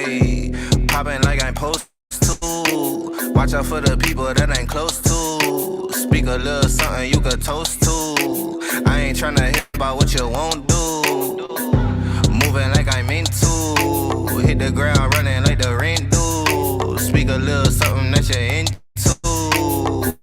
Ayy, popping like I'm supposed to. Watch out for the people that ain't close to. Speak a little something you could toast to. I ain't tryna hit about what you won't do. Moving like I'm into. Hit the ground running like the rain do. Speak a little something that you're into.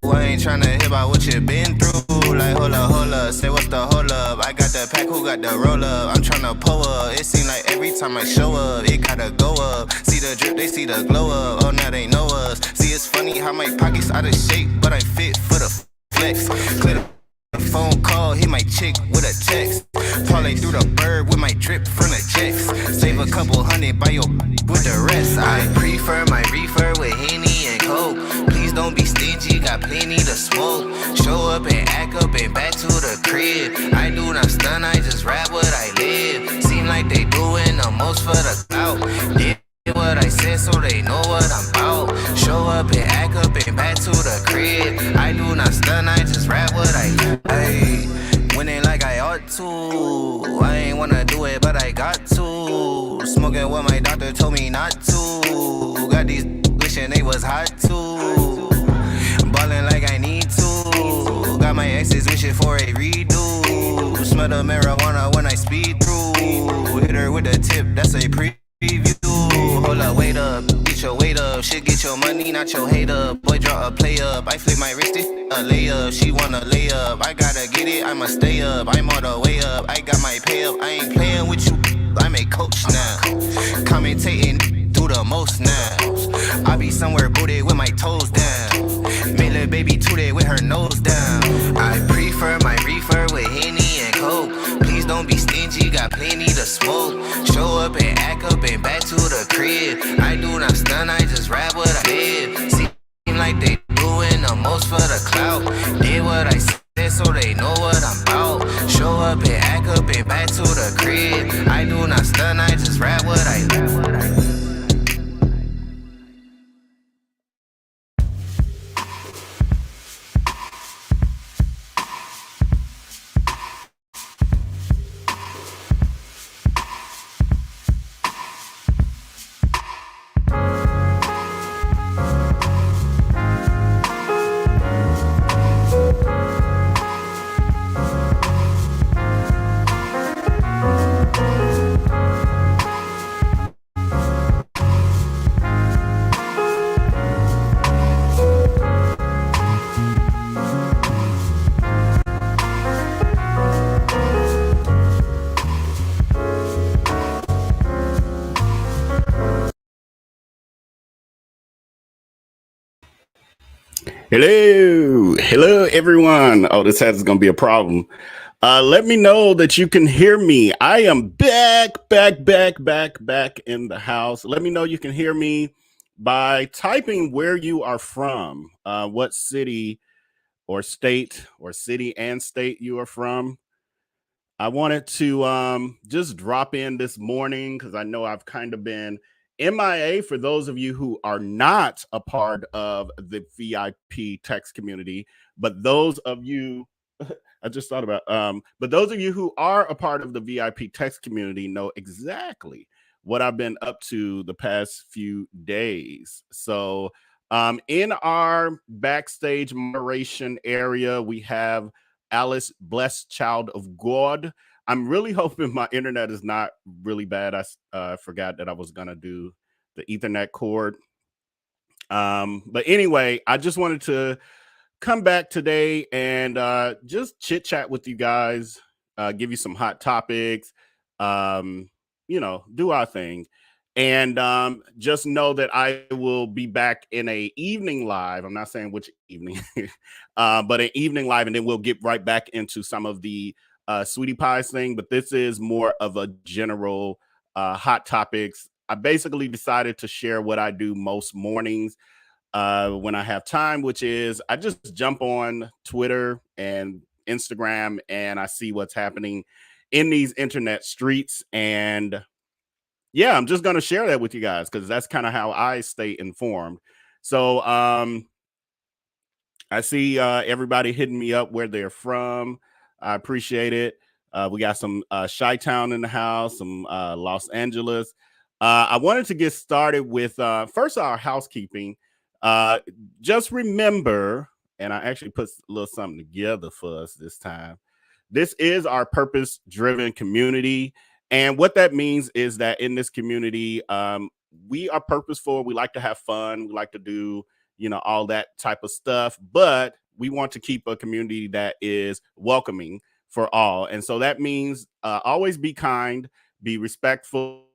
I ain't tryna hear about what you been through. Like hold up, say what's the hold up. I got the pack, who got the roll up? I'm tryna pull up. It seem like every time I show up, it gotta go up. See the drip, they see the glow up. Oh, now they know us. See, it's funny how my pockets out of shape, but I'm fit for the flex. Clear the phone call, hit my chick with a text. Parlay through the bird with my drip from the checks. Save a couple hundred by your with the rest. I prefer my reefer with Henny and Coke. Please don't be stingy, got plenty to smoke. Show up and act up and back to the crib. I do not stun, I just rap what I live. Seem like they doing the most for the clout. Did what I said so they know what I'm about. Show up and act up and back to the crib. I do not stun, I just rap what I live. Ayy, winning like I ought to. I ain't wanna do it, but I got to. Smoking what my doctor told me not to. Got these wishing they was hot too. Ballin' like I need to. Got my exes wishing for a redo. Smell the marijuana when I speed through. Hit her with a tip, that's a preview. Hold up, wait up, get your weight up. Shit, get your money, not your hate up. Boy, draw a play up. I flip my wrist, a layup. She wanna lay up. I gotta get it, I must stay up. I'm all the way up. I got my pay up. I ain't playing with you. I'm a coach now. Commentating through the most now. I be somewhere booted with my toes down. Make little baby tooted with her nose down. I prefer my reefer with Henny and Coke. Please don't be stingy, got plenty to smoke. Show up and act up and back to the crib. I do not stun, I just rap what I live. Seem like they doing the most for the clout. Did what I said so they know what I'm about. Show up and act up and back to the crib. I do not stun, I just rap what I live. Hello, everyone. Oh, this is going to be a problem. Let me know that you can hear me. I am back in the house. Let me know you can hear me by typing where you are from, what city or state or city and state you are from. I wanted to just drop in this morning because I know I've kind of been MIA for those of you who are not a part of the VIP text community, but those of you, I just thought about, but those of you who are a part of the VIP text community know exactly what I've been up to the past few days. So in our backstage moderation area, we have Alice, blessed child of God. I'm really hoping my internet is not really bad. I forgot that I was going to do the Ethernet cord. But anyway, I just wanted to come back today and just chit chat with you guys, give you some hot topics, do our thing. And just know that I will be back in a evening live. I'm not saying which evening, but an evening live. And then we'll get right back into some of the Sweetie Pies thing. But this is more of a general hot topics. I basically decided to share what I do most mornings when I have time, which is I just jump on Twitter and Instagram and I see what's happening in these internet streets. And yeah, I'm just going to share that with you guys because that's kind of how I stay informed. So I see everybody hitting me up where they're from. I appreciate it. We got some Chi-Town in the house, some Los Angeles. I wanted to get started with first our housekeeping. Just remember, and I actually put a little something together for us this time. This is our purpose driven community. And what that means is that in this community, we are purposeful. We like to have fun. We like to do, all that type of stuff. But we want to keep a community that is welcoming for all. And so that means always be kind, be respectful.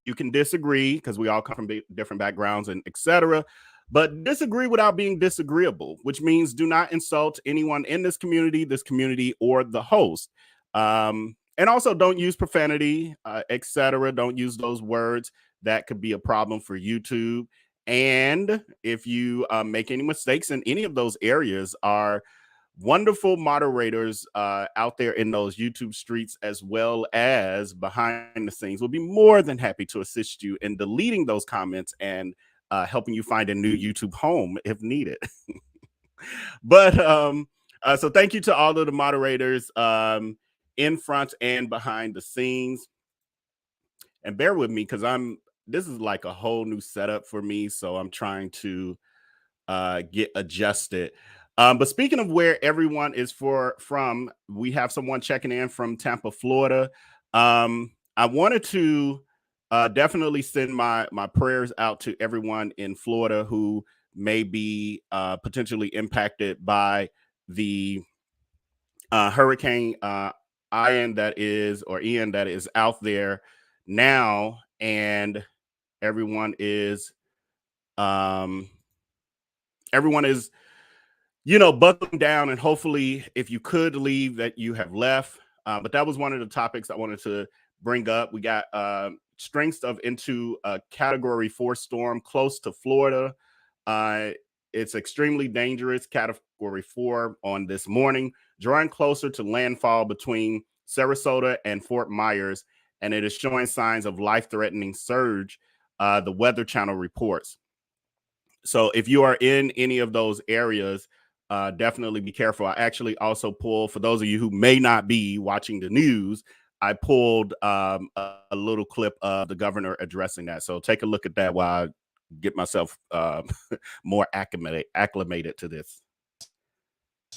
You can disagree because we all come from different backgrounds and etc. But disagree without being disagreeable, which means do not insult anyone in this community, or the host. And also don't use profanity, etc. Don't use those words that could be a problem for YouTube. And if you make any mistakes in any of those areas, our wonderful moderators out there in those YouTube streets, as well as behind the scenes, will be more than happy to assist you in deleting those comments and helping you find a new YouTube home if needed. But so thank you to all of the moderators in front and behind the scenes. And bear with me because this is like a whole new setup for me, so I'm trying to get adjusted. But speaking of where everyone is from, we have someone checking in from Tampa, Florida. I wanted to definitely send my prayers out to everyone in Florida who may be potentially impacted by the hurricane Ian that is out there now, and everyone is buckling down, and hopefully if you could leave that you have left. But that was one of the topics I wanted to bring up. We got strength into a Category 4 storm close to Florida. It's extremely dangerous, Category 4 on this morning, drawing closer to landfall between Sarasota and Fort Myers, and it is showing signs of life-threatening surge, the Weather Channel reports. So if you are in any of those areas, definitely be careful. I actually also pulled, for those of you who may not be watching the news, I pulled a little clip of the governor addressing that. So take a look at that while I get myself more acclimated to this.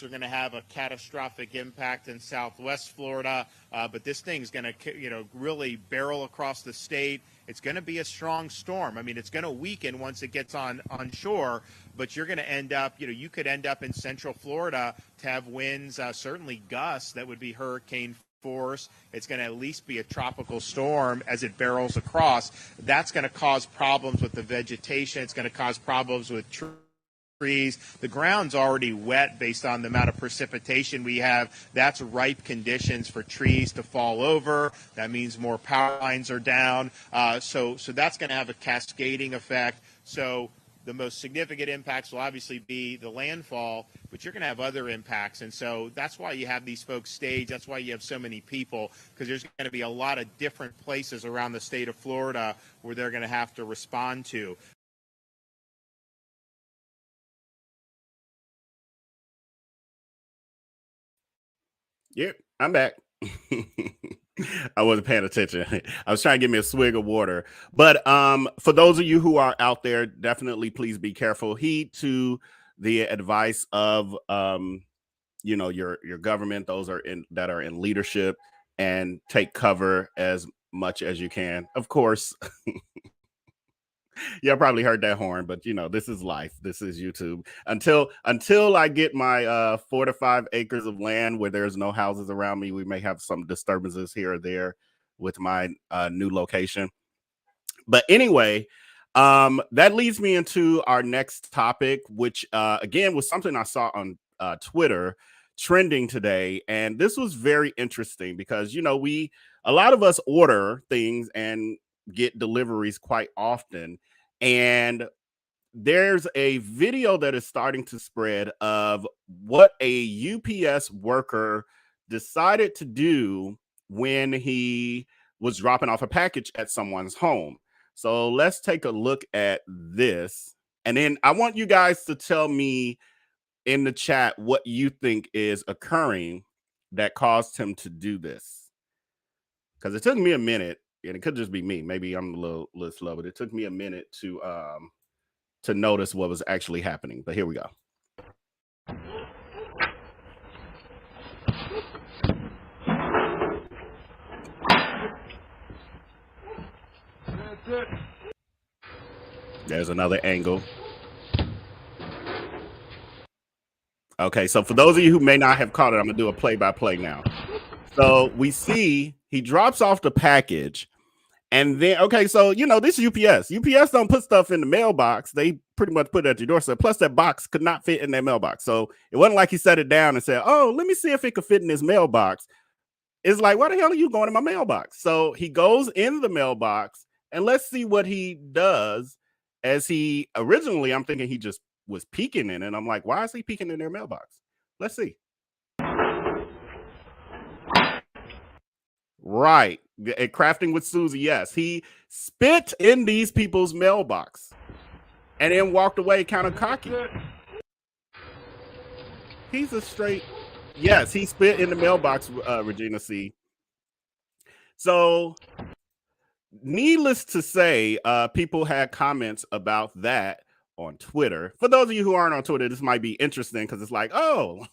We're going to have a catastrophic impact in Southwest Florida, but this thing's going to, really barrel across the state. It's going to be a strong storm. I mean, it's going to weaken once it gets on shore, but you're going to end up, you could end up in Central Florida to have winds, certainly gusts that would be hurricane force. It's going to at least be a tropical storm as it barrels across. That's going to cause problems with the vegetation. It's going to cause problems with trees. The ground's already wet based on the amount of precipitation we have. That's ripe conditions for trees to fall over. That means more power lines are down. So that's going to have a cascading effect. So the most significant impacts will obviously be the landfall, but you're going to have other impacts. And so that's why you have these folks staged. That's why you have so many people, because there's going to be a lot of different places around the state of Florida where they're going to have to respond to. Yep, I'm back. I wasn't paying attention. I was trying to get me a swig of water. But for those of you who are out there, definitely please be careful. Heed to the advice of your government, those that are in leadership, and take cover as much as you can. Of course. Yeah, I probably heard that horn, but this is life. This is YouTube. Until I get my 4 to 5 acres of land where there's no houses around me, we may have some disturbances here or there with my new location. But anyway, that leads me into our next topic, which again was something I saw on Twitter trending today, and this was very interesting because a lot of us order things and get deliveries quite often, and there's a video that is starting to spread of what a UPS worker decided to do when he was dropping off a package at someone's home. So let's take a look at this, and then I want you guys to tell me in the chat what you think is occurring that caused him to do this, because it took me a minute. and it could just be me. Maybe I'm a little slow, but it took me a minute to notice what was actually happening. But here we go. There's another angle. Okay, so for those of you who may not have caught it, I'm gonna do a play-by-play now. So we see he drops off the package, and then okay, so this is UPS. UPS don't put stuff in the mailbox; they pretty much put it at your doorstep. Plus, that box could not fit in that mailbox, so it wasn't like he set it down and said, "Oh, let me see if it could fit in this mailbox." It's like, why the hell are you going in my mailbox? So he goes in the mailbox, and let's see what he does. As he originally, I'm thinking he just was peeking in it. I'm like, why is he peeking in their mailbox? Let's see. Right. Crafting with Susie, yes. He spit in these people's mailbox and then walked away kind of cocky. He's a straight... Yes, he spit in the mailbox, Regina C. So, needless to say, people had comments about that on Twitter. For those of you who aren't on Twitter, this might be interesting because it's like, oh,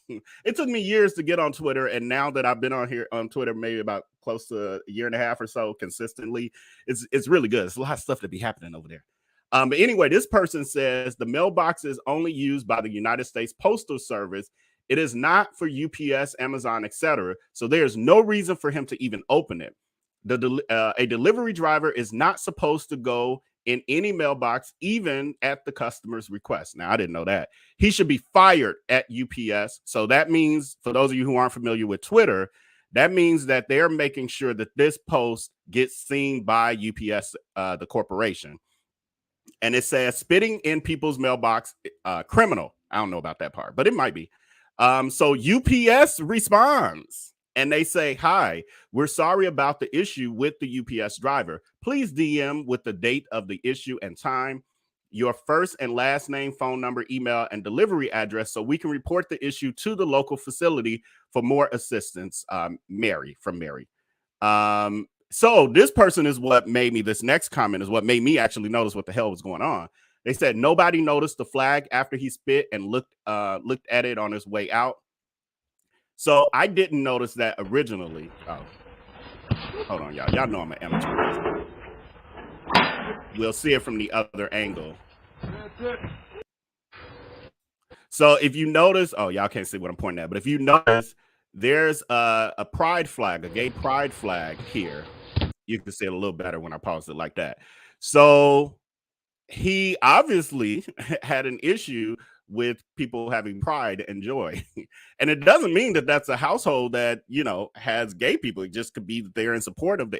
it took me years to get on Twitter, and now that I've been on Twitter maybe about close to a year and a half or so consistently, it's really good. It's a lot of stuff to be happening over there. But anyway, this person says the mailbox is only used by the United States Postal Service. It is not for UPS, Amazon, etc. So there's no reason for him to even open it. A delivery driver is not supposed to go in any mailbox, even at the customer's request. Now, I didn't know that. He should be fired at UPS. So that means, for those of you who aren't familiar with Twitter, that means that they're making sure that this post gets seen by UPS, the corporation. And it says spitting in people's mailbox, criminal. I don't know about that part, but it might be. So UPS responds and they say, hi, we're sorry about the issue with the UPS driver. Please DM with the date of the issue and time, your first and last name, phone number, email, and delivery address so we can report the issue to the local facility for more assistance. Mary from Mary. So this person is what made me, this next comment is what made me actually notice what the hell was going on. They said nobody noticed the flag after he spit and looked at it on his way out. So I didn't notice that originally. Oh, hold on, y'all. Y'all know I'm an amateur. We'll see it from the other angle. So if you notice, oh, y'all can't see what I'm pointing at, but if you notice, there's a pride flag, a gay pride flag here. You can see it a little better when I pause it like that. So he obviously had an issue with people having pride and joy. And it doesn't mean that that's a household that, has gay people. It just could be that they're in support of the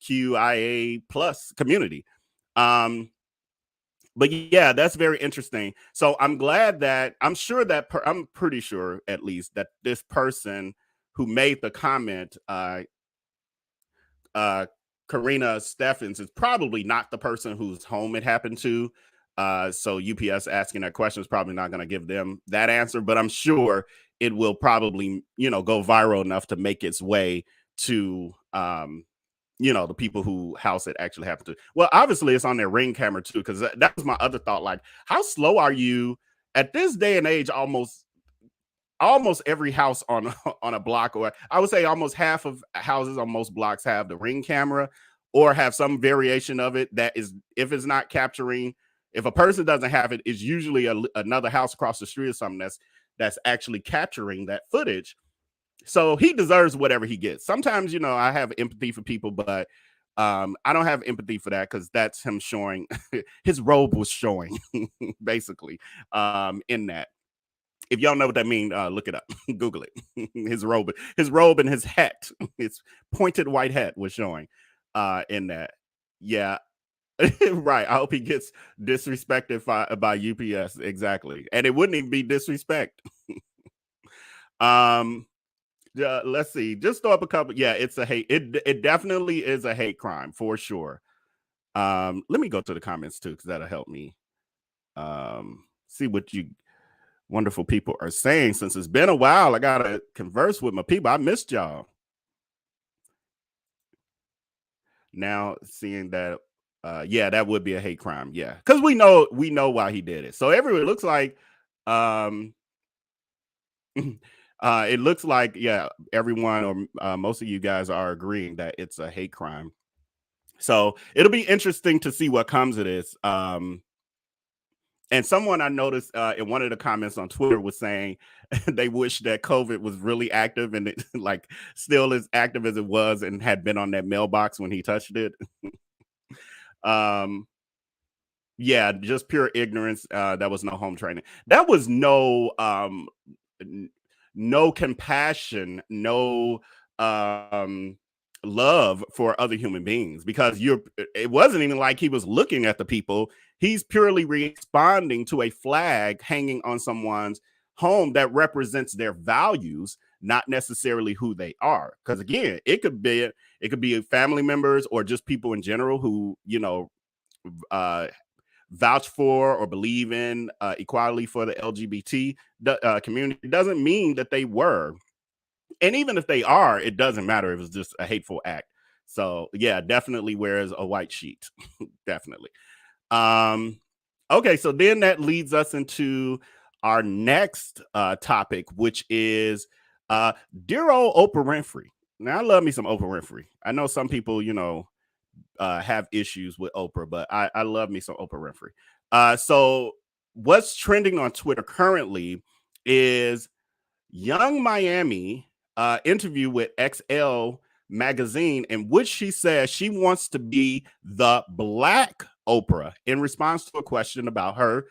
LGBTQIA plus community. But yeah, that's very interesting. So I'm glad that I'm pretty sure at least that this person who made the comment, Karina Steffens, is probably not the person whose home it happened to. So UPS asking that question is probably not going to give them that answer, but I'm sure it will probably, go viral enough to make its way to, the people who house it actually happened to. Well, obviously it's on their Ring camera too, because that was my other thought. Like, how slow are you at this day and age? Almost every house on a block, or I would say almost half of houses on most blocks have the Ring camera or have some variation of it that is, if it's not capturing, if a person doesn't have it, it's usually another house across the street or something that's actually capturing that footage. So he deserves whatever he gets. Sometimes, I have empathy for people, but I don't have empathy for that because that's him showing his robe was showing basically in that. If y'all know what that means, look it up, Google it. his robe and his hat, his pointed white hat was showing in that. Yeah, right. I hope he gets disrespected by UPS. Exactly. And it wouldn't even be disrespect. Let's see. Just throw up a couple. Yeah, it's a hate. It definitely is a hate crime for sure. Let me go to the comments too, because that'll help me see what you wonderful people are saying. Since it's been a while, I gotta converse with my people. I missed y'all. Now seeing that, yeah, that would be a hate crime. Yeah, because we know why he did it. So everyone looks like, um, it looks like, yeah, everyone or most of you guys are agreeing that it's a hate crime. So it'll be interesting to see what comes of this. And someone I noticed in one of the comments on Twitter was saying they wish that COVID was really active and it like still as active as it was and had been on that mailbox when he touched it. um, yeah, just pure ignorance. That was no home training. That was no compassion, no um love for other human beings, because it wasn't even like he was looking at the people. He's purely responding to a flag hanging on someone's home that represents their values, not necessarily who they are. Because again, it could be family members or just people in general who, uh vouch for or believe in equality for the LGBT community. It doesn't mean that they were. And even if they are, it doesn't matter if it's just a hateful act. So yeah, definitely wears a white sheet. Definitely. Um, okay, so then that leads us into our next topic, which is dear old Oprah Winfrey. Now, I love me some Oprah Winfrey. I know some people, have issues with Oprah, but I love me some Oprah Winfrey. So what's trending on Twitter currently is Young Miami interview with XL magazine, in which she says she wants to be the Black Oprah in response to a question about her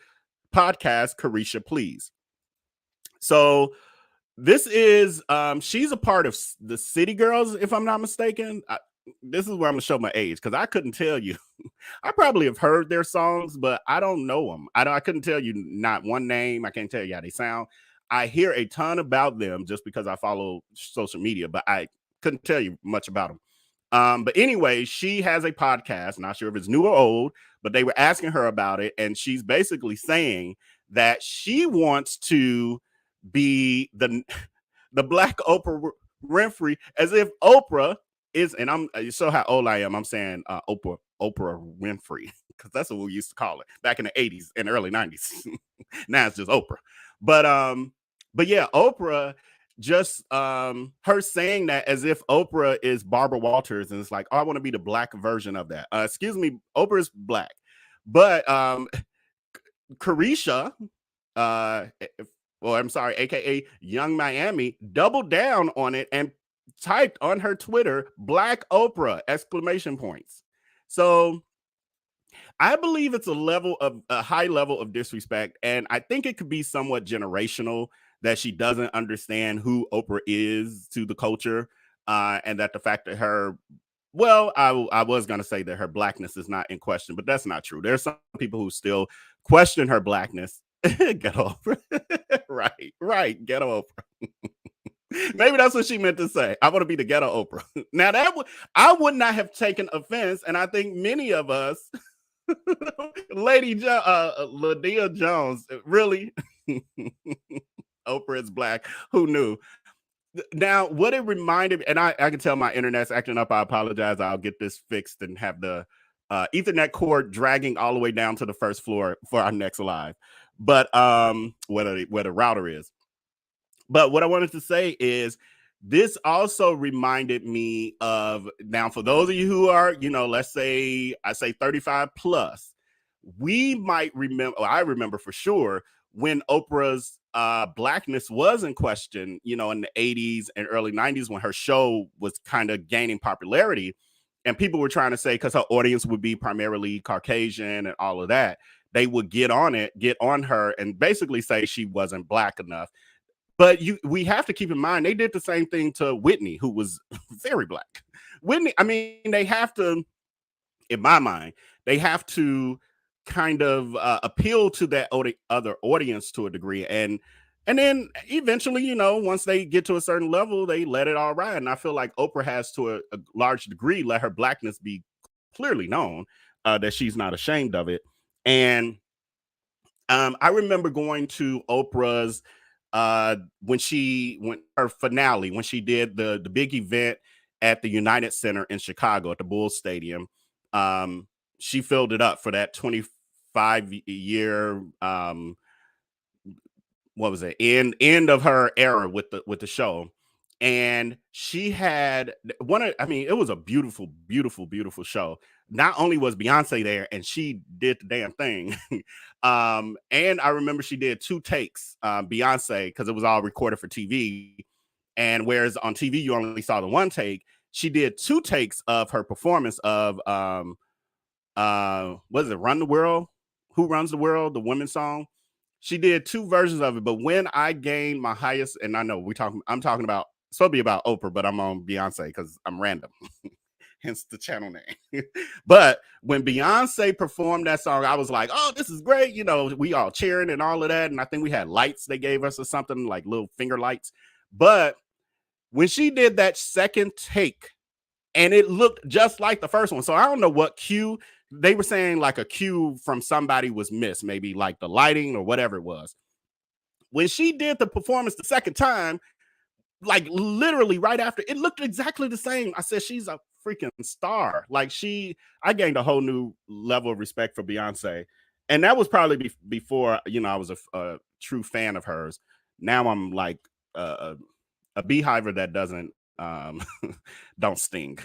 podcast, Carisha Please. So this is she's a part of the City Girls, if I'm not mistaken. This is where I'm gonna show my age, because I couldn't tell you. I probably have heard their songs, but I don't know them. I couldn't tell you not one name. I can't tell you how they sound. I hear a ton about them just because I follow social media, but I couldn't tell you much about them. But anyway, she has a podcast. Not sure if it's new or old, but they were asking her about it, and she's basically saying that she wants to be the Black Oprah Winfrey, as if Oprah is, and I'm you saw how old I am. I'm saying Oprah Winfrey, because that's what we used to call it back in the 80s and early 90s. Now it's just Oprah. But yeah, Oprah, just her saying that as if Oprah is Barbara Walters, and it's like, oh, I want to be the Black version of that. Excuse me, Oprah's Black, but Carisha, well, I'm sorry, aka Young Miami, doubled down on it and typed on her Twitter Black Oprah exclamation points. So I believe it's a high level of disrespect, and I think it could be somewhat generational, that she doesn't understand who Oprah is to the culture, and that the fact that I was going to say that her Blackness is not in question, but that's not true. There's some people who still question her Blackness. Get Oprah. right. Get Oprah. Maybe that's what she meant to say. I want to be the ghetto Oprah. Now I would not have taken offense, and I think many of us, Lydia Jones, really, Oprah is Black. Who knew? Now, what it reminded me, and I can tell my internet's acting up. I apologize. I'll get this fixed and have the Ethernet cord dragging all the way down to the first floor for our next live. But where the router is. But what I wanted to say is, this also reminded me of, now for those of you who are, let's say I say 35 plus, we might remember, or I remember for sure, when Oprah's Blackness was in question, in the 80s and early 90s, when her show was kind of gaining popularity, and people were trying to say, because her audience would be primarily Caucasian and all of that, they would get on her and basically say she wasn't Black enough. But we have to keep in mind, they did the same thing to Whitney, who was very Black. Whitney, I mean, they have to, in my mind, they have to kind of appeal to that other audience to a degree. And then eventually, once they get to a certain level, they let it all ride. And I feel like Oprah has, to a large degree, let her Blackness be clearly known, that she's not ashamed of it. And I remember going to Oprah's when her finale, when she did the big event at the United Center in Chicago at the Bulls Stadium. She filled it up for that 25-year what was it, end of her era with the show. And she had it was a beautiful, beautiful, beautiful show. Not only was Beyonce there and she did the damn thing, and I remember she did 2 takes, Beyonce, because it was all recorded for TV. And whereas on TV you only saw the 1 take, she did 2 takes of her performance of what is it, Run the World? Who Runs the World? The women's song. She did 2 versions of it. But when I gained my highest, and I know I'm talking about, it's supposed to be about Oprah, but I'm on Beyonce because I'm random. Hence the channel name. But when Beyonce performed that song, I was like, oh, this is great. You know, we all cheering and all of that. And I think we had lights they gave us or something, like little finger lights. But when she did that second take, and it looked just like the first one. So I don't know what cue they were saying, like a cue from somebody was missed, maybe like the lighting or whatever it was. When she did the performance the second time, like literally right after, it looked exactly the same. I said, she's a freaking star. Like I gained a whole new level of respect for Beyonce. And that was probably before, you know, I was a true fan of hers. Now I'm like a beehiver that doesn't don't sting.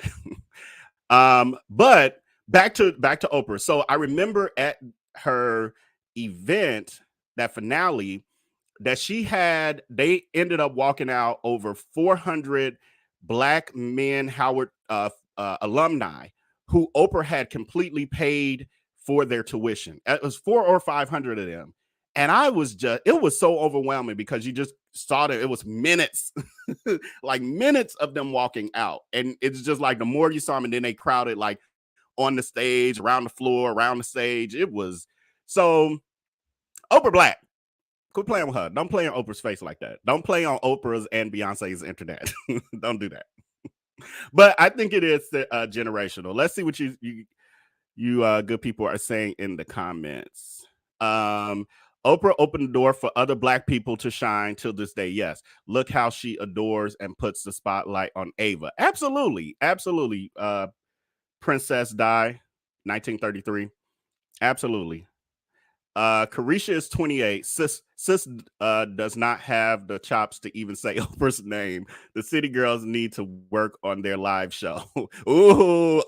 But back to Oprah. So I remember at her event, that finale, that they ended up walking out over 400 Black men Howard alumni who Oprah had completely paid for their tuition. It was 400 or 500 of them. And it was so overwhelming because you just saw that it was minutes, like minutes of them walking out. And it's just like the more you saw them, and then they crowded like on the stage, around the floor, around the stage. It was so Oprah Black. Quit playing with her. Don't play on Oprah's face like that. Don't play on Oprah's and Beyonce's internet. Don't do that. But I think it is generational. Let's see what you good people are saying in the comments. Oprah opened the door for other Black people to shine till this day. Yes. Look how she adores and puts the spotlight on Ava. Absolutely. Absolutely. Princess Di, 1933. Absolutely. Carisha is 28. Sis does not have the chops to even say Oprah's name. The city girls need to work on their live show. Ooh,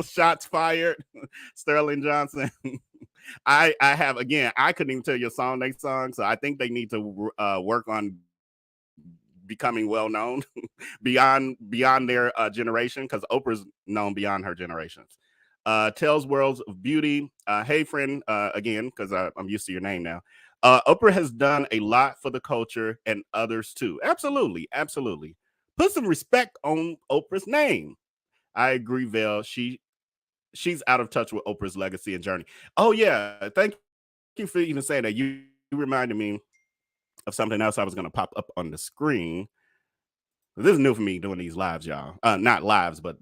shots fired. Sterling Johnson. I have, again, I couldn't even tell you a song they sung, so I think they need to work on becoming well known beyond their generation, because Oprah's known beyond her generations. Tells Worlds of Beauty. Hey, friend, again, because I'm used to your name now. Oprah has done a lot for the culture and others too. Absolutely, absolutely. Put some respect on Oprah's name. I agree, Vel. She's out of touch with Oprah's legacy and journey. Oh yeah, thank you for even saying that. You reminded me of something else I was going to pop up on the screen. This is new for me doing these lives, y'all. Not lives, but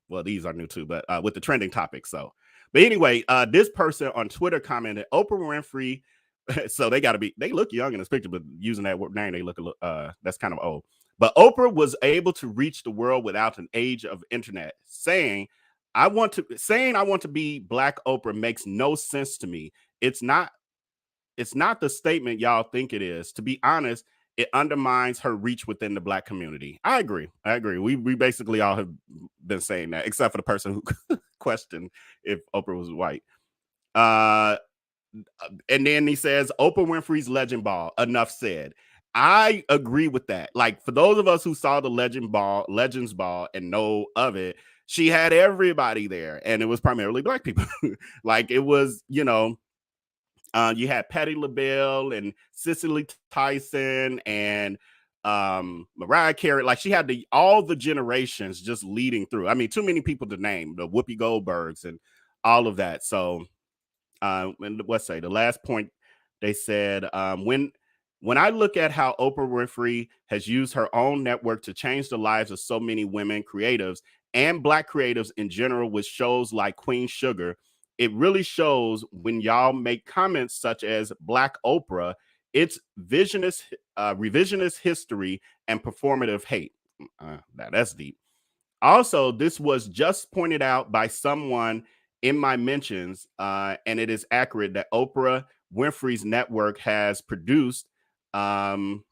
well, these are new too, but with the trending topics. So, but anyway, this person on Twitter commented, Oprah Winfrey. So they look young in this picture, but using that name, they look that's kind of old. But Oprah was able to reach the world without an age of internet. Saying I want to be Black Oprah makes no sense to me. It's not the statement y'all think it is. To be honest, it undermines her reach within the Black community. I agree. We basically all have been saying that, except for the person who questioned if Oprah was white. And then he says, Oprah Winfrey's Legend Ball. Enough said. I agree with that. Like, for those of us who saw the Legends Ball and know of it, she had everybody there, and it was primarily Black people. Like, it was, you know, you had Patti LaBelle and Cicely Tyson and Mariah Carey. Like, she had all the generations just leading through. I mean, too many people to name, the Whoopi Goldbergs and all of that. So, the last point they said, when I look at how Oprah Winfrey has used her own network to change the lives of so many women creatives and Black creatives in general with shows like Queen Sugar, it really shows when y'all make comments such as Black Oprah, it's revisionist history and performative hate. That's deep. Also, this was just pointed out by someone in my mentions, and it is accurate that Oprah Winfrey's network has produced. Thank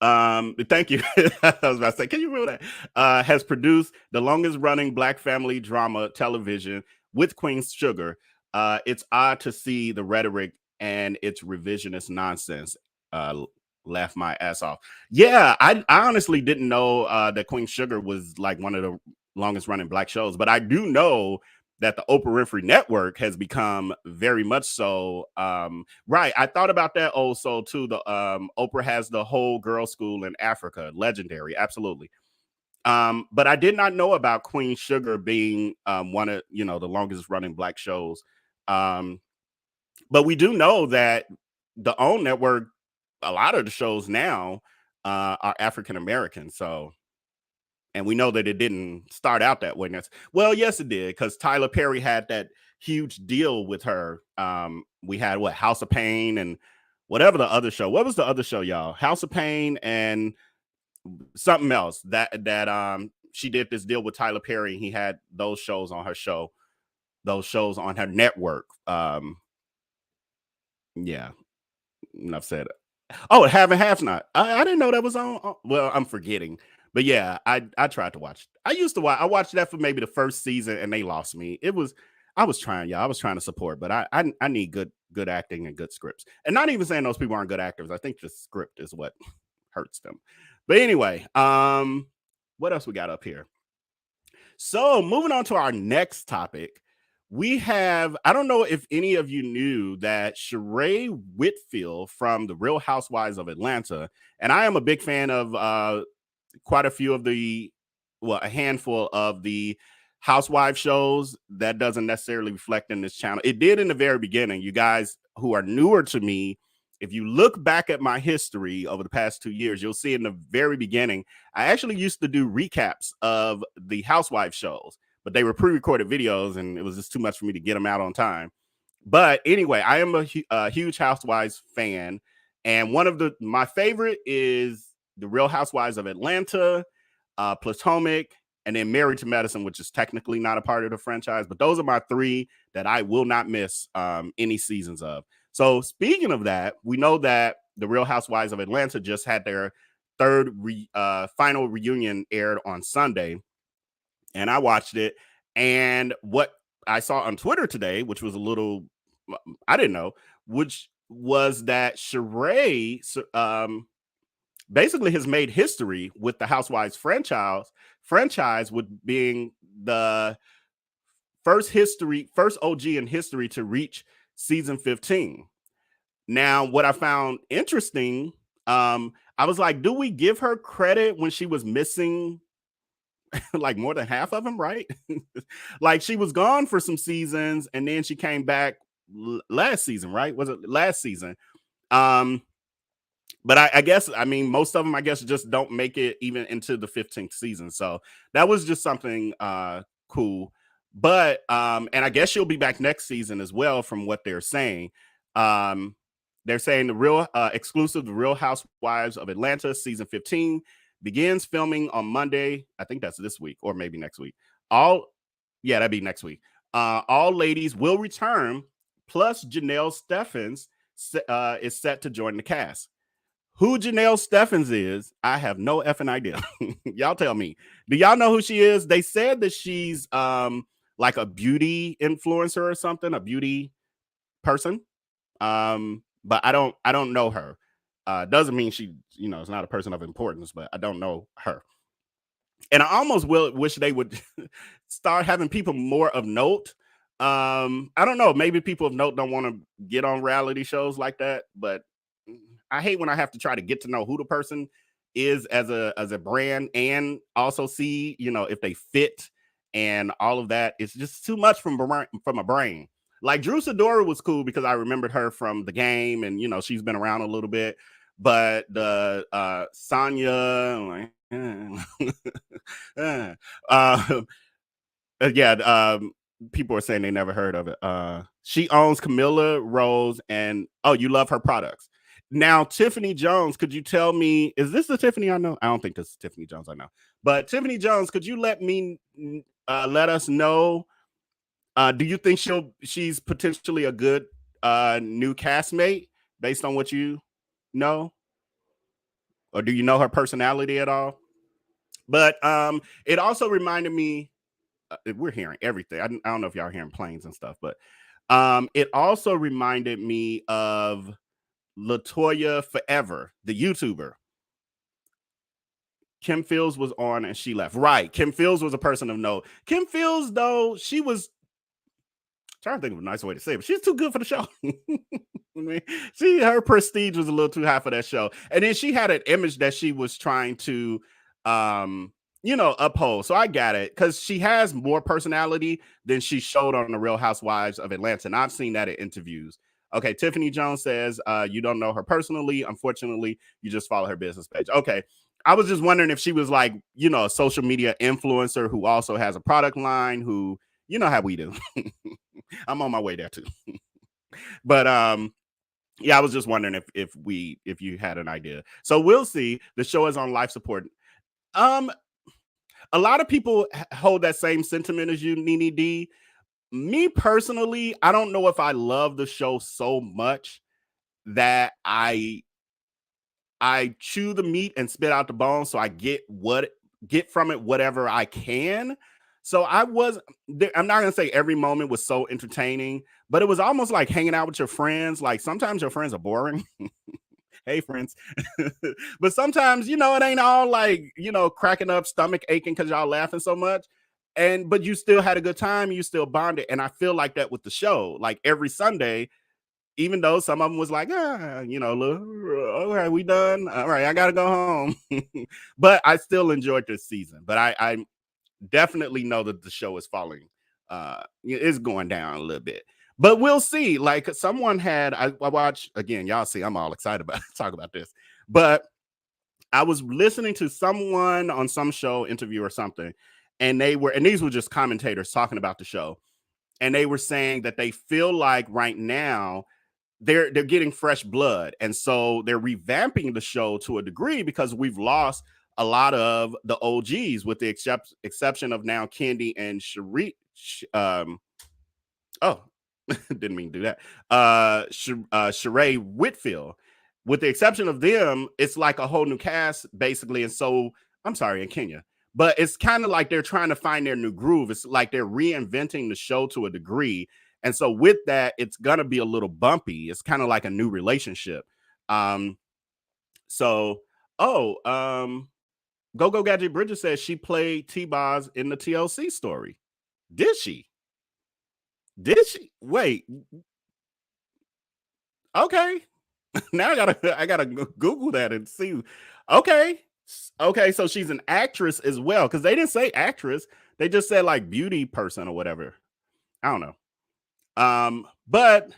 you. I was about to say, can you remember that? Has produced the longest running Black family drama television with Queen Sugar. It's odd to see the rhetoric and its revisionist nonsense. Uh, Laugh my ass off. Yeah, I honestly didn't know that Queen Sugar was like one of the longest running Black shows, but I do know that the Oprah Winfrey Network has become very much so. Right, I thought about that also too. The Oprah has the whole girls' school in Africa, legendary, absolutely. But I did not know about Queen Sugar being one of the longest running Black shows. Um, but we do know that the OWN network, a lot of the shows now are African American. So, and we know that it didn't start out that way. Well, yes, it did, because Tyler Perry had that huge deal with her. We had House of Pain and whatever the other show. What was the other show, y'all? House of Pain and something else that she did this deal with Tyler Perry. He had those shows on her show, those shows on her network. Yeah, enough said. Oh, Have and Have Not. I didn't know that was on. Well, I'm forgetting. But yeah, I tried to watch. I used to watch. I watched that for maybe the first season, and they lost me. I was trying, y'all. I was trying to support, but I need good acting and good scripts. And not even saying those people aren't good actors. I think the script is what hurts them. But anyway, what else we got up here? So moving on to our next topic, we have, I don't know if any of you knew that Sheree Whitfield from the Real Housewives of Atlanta, and I am a big fan of quite a few of a handful of the housewife shows. That doesn't necessarily reflect in this channel. It did in the very beginning. You guys who are newer to me, if you look back at my history over the past 2 years, you'll see in the very beginning, I actually used to do recaps of the housewife shows, but they were pre-recorded videos and it was just too much for me to get them out on time. But anyway, I am a huge Housewives fan, and my favorite is the Real Housewives of Atlanta, Potomac, and then Married to Medicine, which is technically not a part of the franchise. But those are my three that I will not miss any seasons of. So speaking of that, we know that the Real Housewives of Atlanta just had their third final reunion aired on Sunday, and I watched it. And what I saw on Twitter today, which was a little, I didn't know, which was that Sheree basically has made history with the Housewives franchise with being the first OG in history to reach season 15. Now, what I found interesting, I was like, do we give her credit when she was missing like more than half of them, right? Like she was gone for some seasons and then she came back last season, right? Was it last season? But I guess, I mean, most of them, I guess, just don't make it even into the 15th season. So that was just something cool. But, and I guess she'll be back next season as well, from what they're saying. They're saying the Real Housewives of Atlanta season 15 begins filming on Monday. I think that's this week or maybe next week. That'd be next week. All ladies will return. Plus Janelle Steffens is set to join the cast. Who Janelle Steffens is, I have no effing idea. Y'all tell me. Do y'all know who she is? They said that she's like a beauty influencer or something, a beauty person. But I don't know her. Doesn't mean she, is not a person of importance, but I don't know her. And I almost wish they would start having people more of note. I don't know. Maybe people of note don't want to get on reality shows like that, but I hate when I have to try to get to know who the person is as a brand and also see, if they fit and all of that. It's just too much from a brain. Like Drew Sidora was cool because I remembered her from the game and, she's been around a little bit. But the Sonya, people are saying they never heard of it. She owns Camilla Rose and, oh, you love her products. Now, Tiffany Jones, could you tell me, is this the Tiffany I know? I don't think this is Tiffany Jones I know. But Tiffany Jones, could you let us know, do you think she's potentially a good new castmate based on what you know? Or do you know her personality at all? But it also reminded me, we're hearing everything. I don't know if y'all are hearing planes and stuff, but it also reminded me of Latoya Forever, the YouTuber. Kim Fields was on and she left. Right. Kim Fields was a person of note. Kim Fields, though, she was trying to think of a nice way to say it, but she's too good for the show. I mean, her prestige was a little too high for that show. And then she had an image that she was trying to uphold. So I got it, because she has more personality than she showed on the Real Housewives of Atlanta. And I've seen that in interviews. Okay, Tiffany Jones says, you don't know her personally. Unfortunately, you just follow her business page. Okay. I was just wondering if she was like, a social media influencer who also has a product line, who, you know how we do. I'm on my way there too. But yeah, I was just wondering if you had an idea. So we'll see. The show is on life support. A lot of people hold that same sentiment as you, Nene D. Me personally, I don't know if I love the show so much that I chew the meat and spit out the bones, so I get from it whatever I can. So I'm not gonna say every moment was so entertaining, but it was almost like hanging out with your friends. Like sometimes your friends are boring. Hey, friends. But sometimes, it ain't all like, cracking up, stomach aching because y'all laughing so much. But you still had a good time, you still bonded. And I feel like that with the show. Like every Sunday, even though some of them was like, all right, we done. All right, I gotta go home. But I still enjoyed this season. But I definitely know that the show is falling. It's going down a little bit. But we'll see. Like someone had, I watched, again, y'all see, I'm all excited about talk about this. But I was listening to someone on some show interview or something, and these were just commentators talking about the show. And they were saying that they feel like right now they're getting fresh blood. And so they're revamping the show to a degree because we've lost a lot of the OGs, with the exception of now Candy and Sheree. Didn't mean to do that. Sheree Whitfield. With the exception of them, it's like a whole new cast, basically. And so, I'm sorry, in Kenya. But it's kind of like they're trying to find their new groove. It's like they're reinventing the show to a degree. And so with that, it's going to be a little bumpy. It's kind of like a new relationship. Go Gadget Bridget says she played T-Boz in the TLC story. Did she? Wait. Okay. Now I gotta Google that and see. Okay. So she's an actress as well, because they didn't say actress. They just said like beauty person or whatever. I don't know. But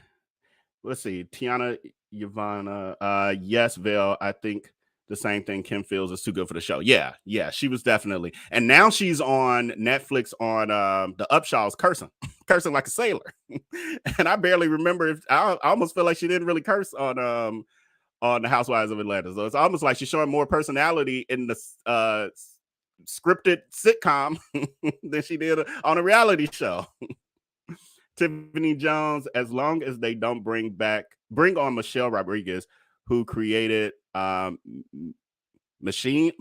let's see. Tiana Yvonne, yes, Val, I think the same thing. Kim Fields is too good for the show. Yeah, she was definitely. And now she's on Netflix on the Upshaws cursing like a sailor. And I barely remember I almost feel like she didn't really curse on the Housewives of Atlanta. So it's almost like she's showing more personality in the scripted sitcom than she did on a reality show. Tiffany Jones, as long as they don't bring on Michelle Rodriguez, who created Machine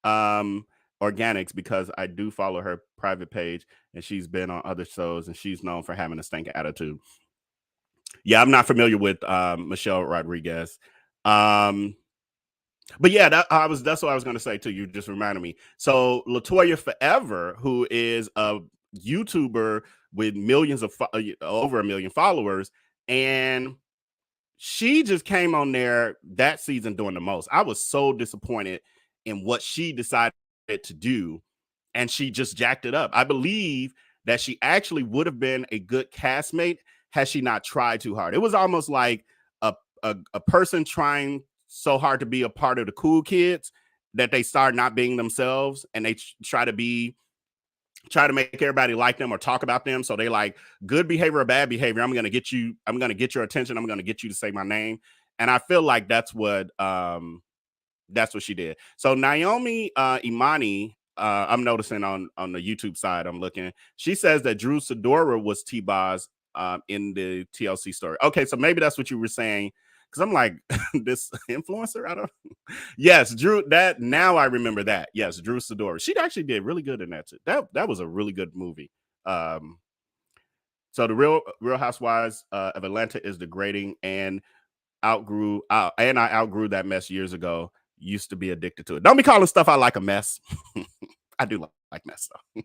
Organics, because I do follow her private page and she's been on other shows and she's known for having a stank attitude. Yeah, I'm not familiar with Michelle Rodriguez. But yeah, that's what I was going to say too. You just reminded me. So Latoya Forever, who is a YouTuber with over 1 million followers, and she just came on there that season doing the most. I was so disappointed in what she decided to do, and she just jacked it up. I believe that she actually would have been a good castmate had she not tried too hard. It was almost like a person trying so hard to be a part of the cool kids that they start not being themselves, and they try to make everybody like them or talk about them. So they like good behavior or bad behavior. I'm going to get your attention. I'm going to get you to say my name. And I feel like that's what she did. So Naomi Imani, I'm noticing on the YouTube side, I'm looking. She says that Drew Sidora was T-Boz in the TLC story. Okay, so maybe that's what you were saying. Because I'm like, this influencer? I don't. Yes, Drew. That now I remember that. Yes, Drew Sidora. She actually did really good in that too. That was a really good movie. So the Real Housewives of Atlanta is degrading, and I outgrew that mess years ago. Used to be addicted to it. Don't be calling stuff I like a mess. I do like mess though.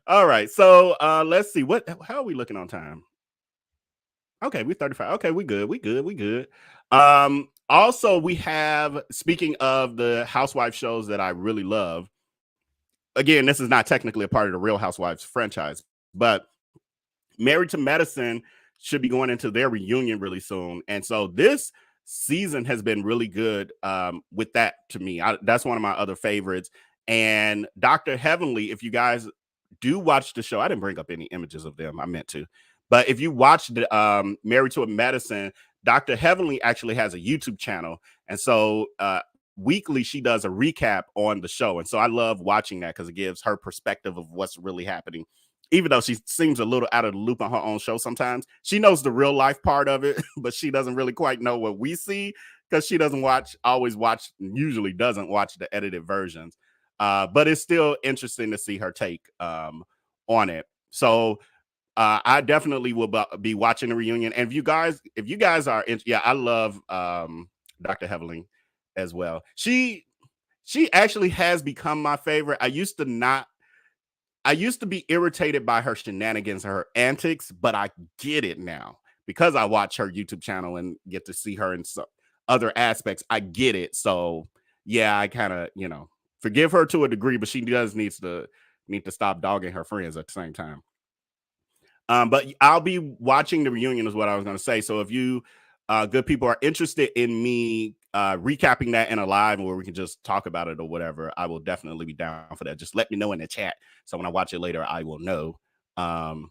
All right, so let's see how are we looking on time? Okay, we're 35. Okay, we good. Also we have, speaking of the housewife shows that I really love, again, this is not technically a part of the Real Housewives franchise, but Married to Medicine should be going into their reunion really soon. And so this season has been really good with that to me. That's one of my other favorites. And Dr. Heavenly, if you guys do watch the show, I didn't bring up any images of them. I meant to. But if you watch the Married to a Medicine, Dr. Heavenly actually has a YouTube channel. And so weekly she does a recap on the show. And so I love watching that because it gives her perspective of what's really happening. Even though she seems a little out of the loop on her own show sometimes, she knows the real life part of it, but she doesn't really quite know what we see because she doesn't usually doesn't watch the edited versions. But it's still interesting to see her take on it. So I definitely will be watching the reunion. And if you guys are, I love Dr. Heavenly as well. She actually has become my favorite. I used to be irritated by her shenanigans, her antics, but I get it now because I watch her YouTube channel and get to see her in some other aspects. I get it. So yeah, I kind of, forgive her to a degree, but she does need to stop dogging her friends at the same time. But I'll be watching the reunion is what I was going to say. So if you good people are interested in me recapping that in a live where we can just talk about it or whatever, I will definitely be down for that. Just let me know in the chat. So when I watch it later, I will know. Am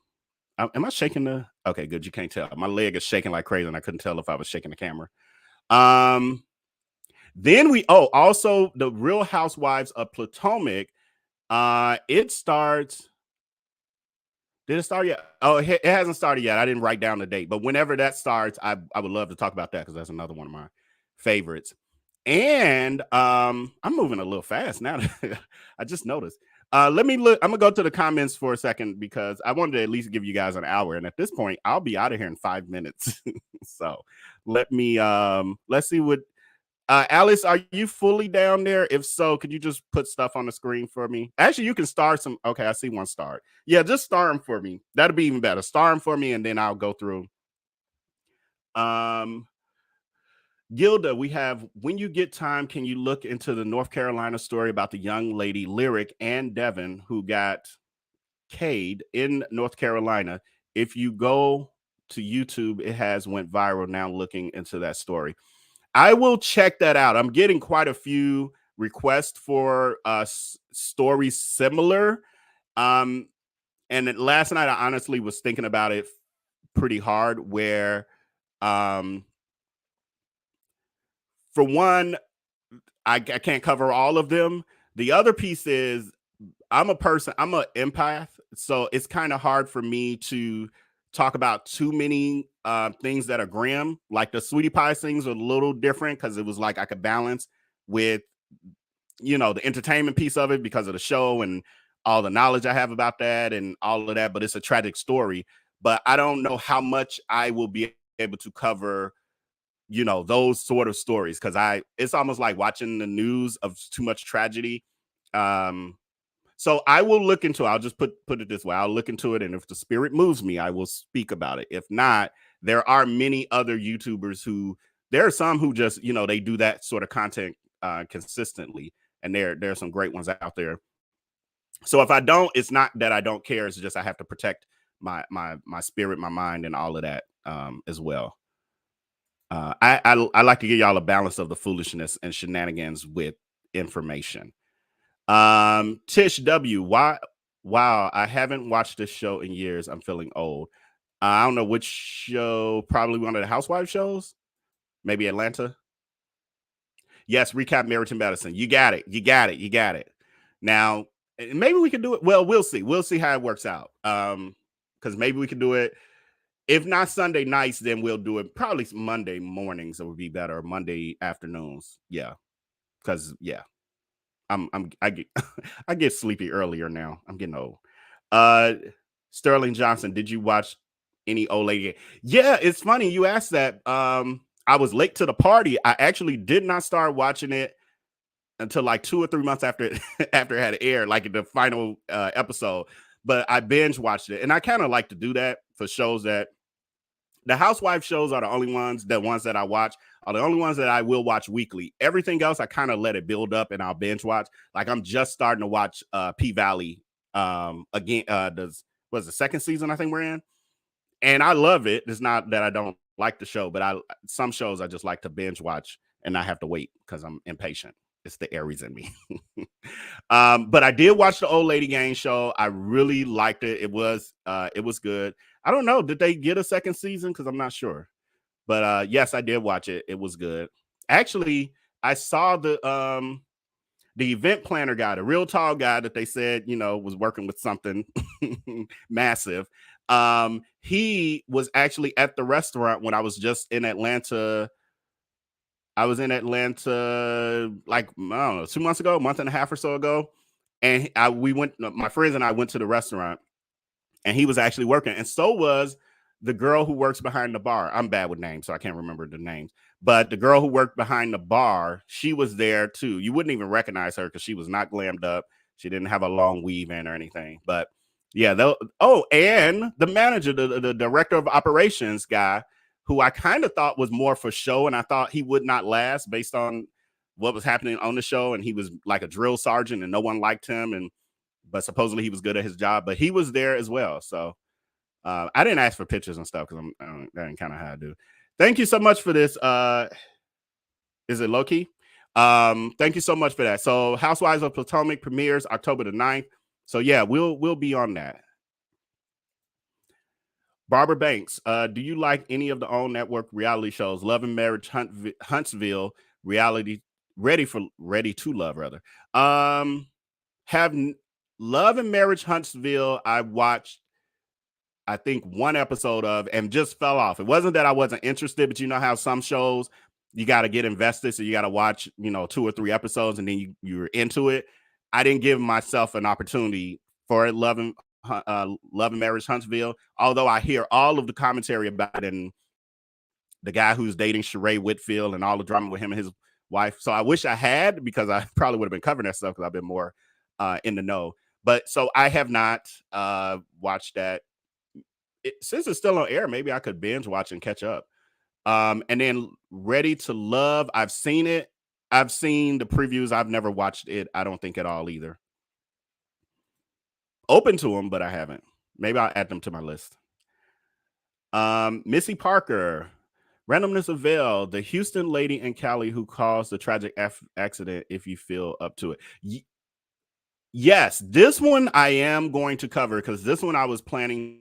I shaking okay, good. You can't tell. My leg is shaking like crazy and I couldn't tell if I was shaking the camera. Then also the Real Housewives of Potomac. It starts. Did it start yet? Oh, it hasn't started yet. I didn't write down the date, but whenever that starts, I would love to talk about that because that's another one of my favorites. And I'm moving a little fast now. I just noticed. Let me look. I'm gonna go to the comments for a second because I wanted to at least give you guys an hour. And at this point, I'll be out of here in 5 minutes. So let's see what. Alice, are you fully down there? If so, could you just put stuff on the screen for me? Actually, you can star some. Okay, I see one star. Yeah, just star them for me. That'd be even better. Star them for me, and then I'll go through. Gilda, we have, when you get time, can you look into the North Carolina story about the young lady Lyric and Devin who got K'd in North Carolina? If you go to YouTube, it has went viral now looking into that story. I will check that out. I'm getting quite a few requests for stories similar. And last night, I honestly was thinking about it pretty hard where, for one, I can't cover all of them. The other piece is I'm an empath. So it's kind of hard for me to talk about too many things that are grim. Like the Sweetie Pie things are a little different because it was like I could balance with, the entertainment piece of it because of the show and all the knowledge I have about that and all of that. But it's a tragic story. But I don't know how much I will be able to cover, those sort of stories because it's almost like watching the news of too much tragedy. So I will look into it. I'll just put it this way. I'll look into it. And if the spirit moves me, I will speak about it. If not, there are many other YouTubers there are some who just, they do that sort of content consistently. And there are some great ones out there. So if I don't, it's not that I don't care. It's just I have to protect my spirit, my mind, and all of that as well. I like to give y'all a balance of the foolishness and shenanigans with information. Tish W, wow, I haven't watched this show in years. I'm feeling old. I don't know which show, probably one of the Housewives shows. Maybe Atlanta. Yes, recap Marriage and Medicine. You got it. You got it. You got it. Now, maybe we can do it. Well, we'll see. We'll see how it works out. Because maybe we can do it. If not Sunday nights, then we'll do it probably Monday mornings. It would be better. Monday afternoons. Yeah. Because I get I get sleepy earlier now. I'm getting old. Sterling Johnson, did you watch any old lady? Yeah, it's funny you asked that. I was late to the party. I actually did not start watching it until like 2 or 3 months after after it had aired, like in the final episode. But I binge watched it, and I kind of like to do that for shows that the housewife shows are the ones that I watch are the only ones that I will watch weekly. Everything else, I kind of let it build up and I'll binge watch. Like I'm just starting to watch P-Valley again. Was the second season I think we're in, and I love it. It's not that I don't like the show, but some shows I just like to binge watch and I have to wait because I'm impatient. It's the Aries in me. But I did watch the Old Lady Gang show. I really liked it. It was good. I don't know. Did they get a second season? Because I'm not sure. But yes, I did watch it. It was good. Actually, I saw the event planner guy, the real tall guy that they said, was working with something massive. He was actually at the restaurant when I was just in Atlanta. I was in Atlanta, like, I don't know, 2 months ago, a month and a half or so ago. And my friends and I went to the restaurant and he was actually working. And so was the girl who works behind the bar. I'm bad with names, so I can't remember the names. But the girl who worked behind the bar, she was there too. You wouldn't even recognize her because she was not glammed up. She didn't have a long weave in or anything. But yeah, and the manager, the director of operations guy, who I kind of thought was more for show, and I thought he would not last based on what was happening on the show. And he was like a drill sergeant and no one liked him. But supposedly he was good at his job, but he was there as well. So I didn't ask for pictures and stuff because that ain't kind of how I do. Thank you so much for this. Is it Loki? Thank you so much for that. So Housewives of Potomac premieres October the 9th. So yeah, we'll be on that. Barbara Banks, do you like any of the OWN network reality shows? Love and Marriage, Huntsville, reality, Ready to Love, rather. Have Love and Marriage Huntsville, I watched, I think, one episode of and just fell off. It wasn't that I wasn't interested, but you know how some shows you got to get invested, so you got to watch 2 or 3 episodes and then you're into it. I didn't give myself an opportunity for Love and Marriage Huntsville, although I hear all of the commentary about it and the guy who's dating Sheree Whitfield and all the drama with him and his wife. So I wish I had, because I probably would have been covering that stuff because I've been more in the know. But so I have not watched that. Since it's still on air, maybe I could binge watch and catch up. And then Ready to Love, I've seen it. I've seen the previews. I've never watched it, I don't think, at all either. Open to them, but I haven't. Maybe I'll add them to my list. Missy Parker, Randomness of Veil, the Houston lady in Cali who caused the tragic accident, if you feel up to it. Yes, this one I am going to cover, because this one I was planning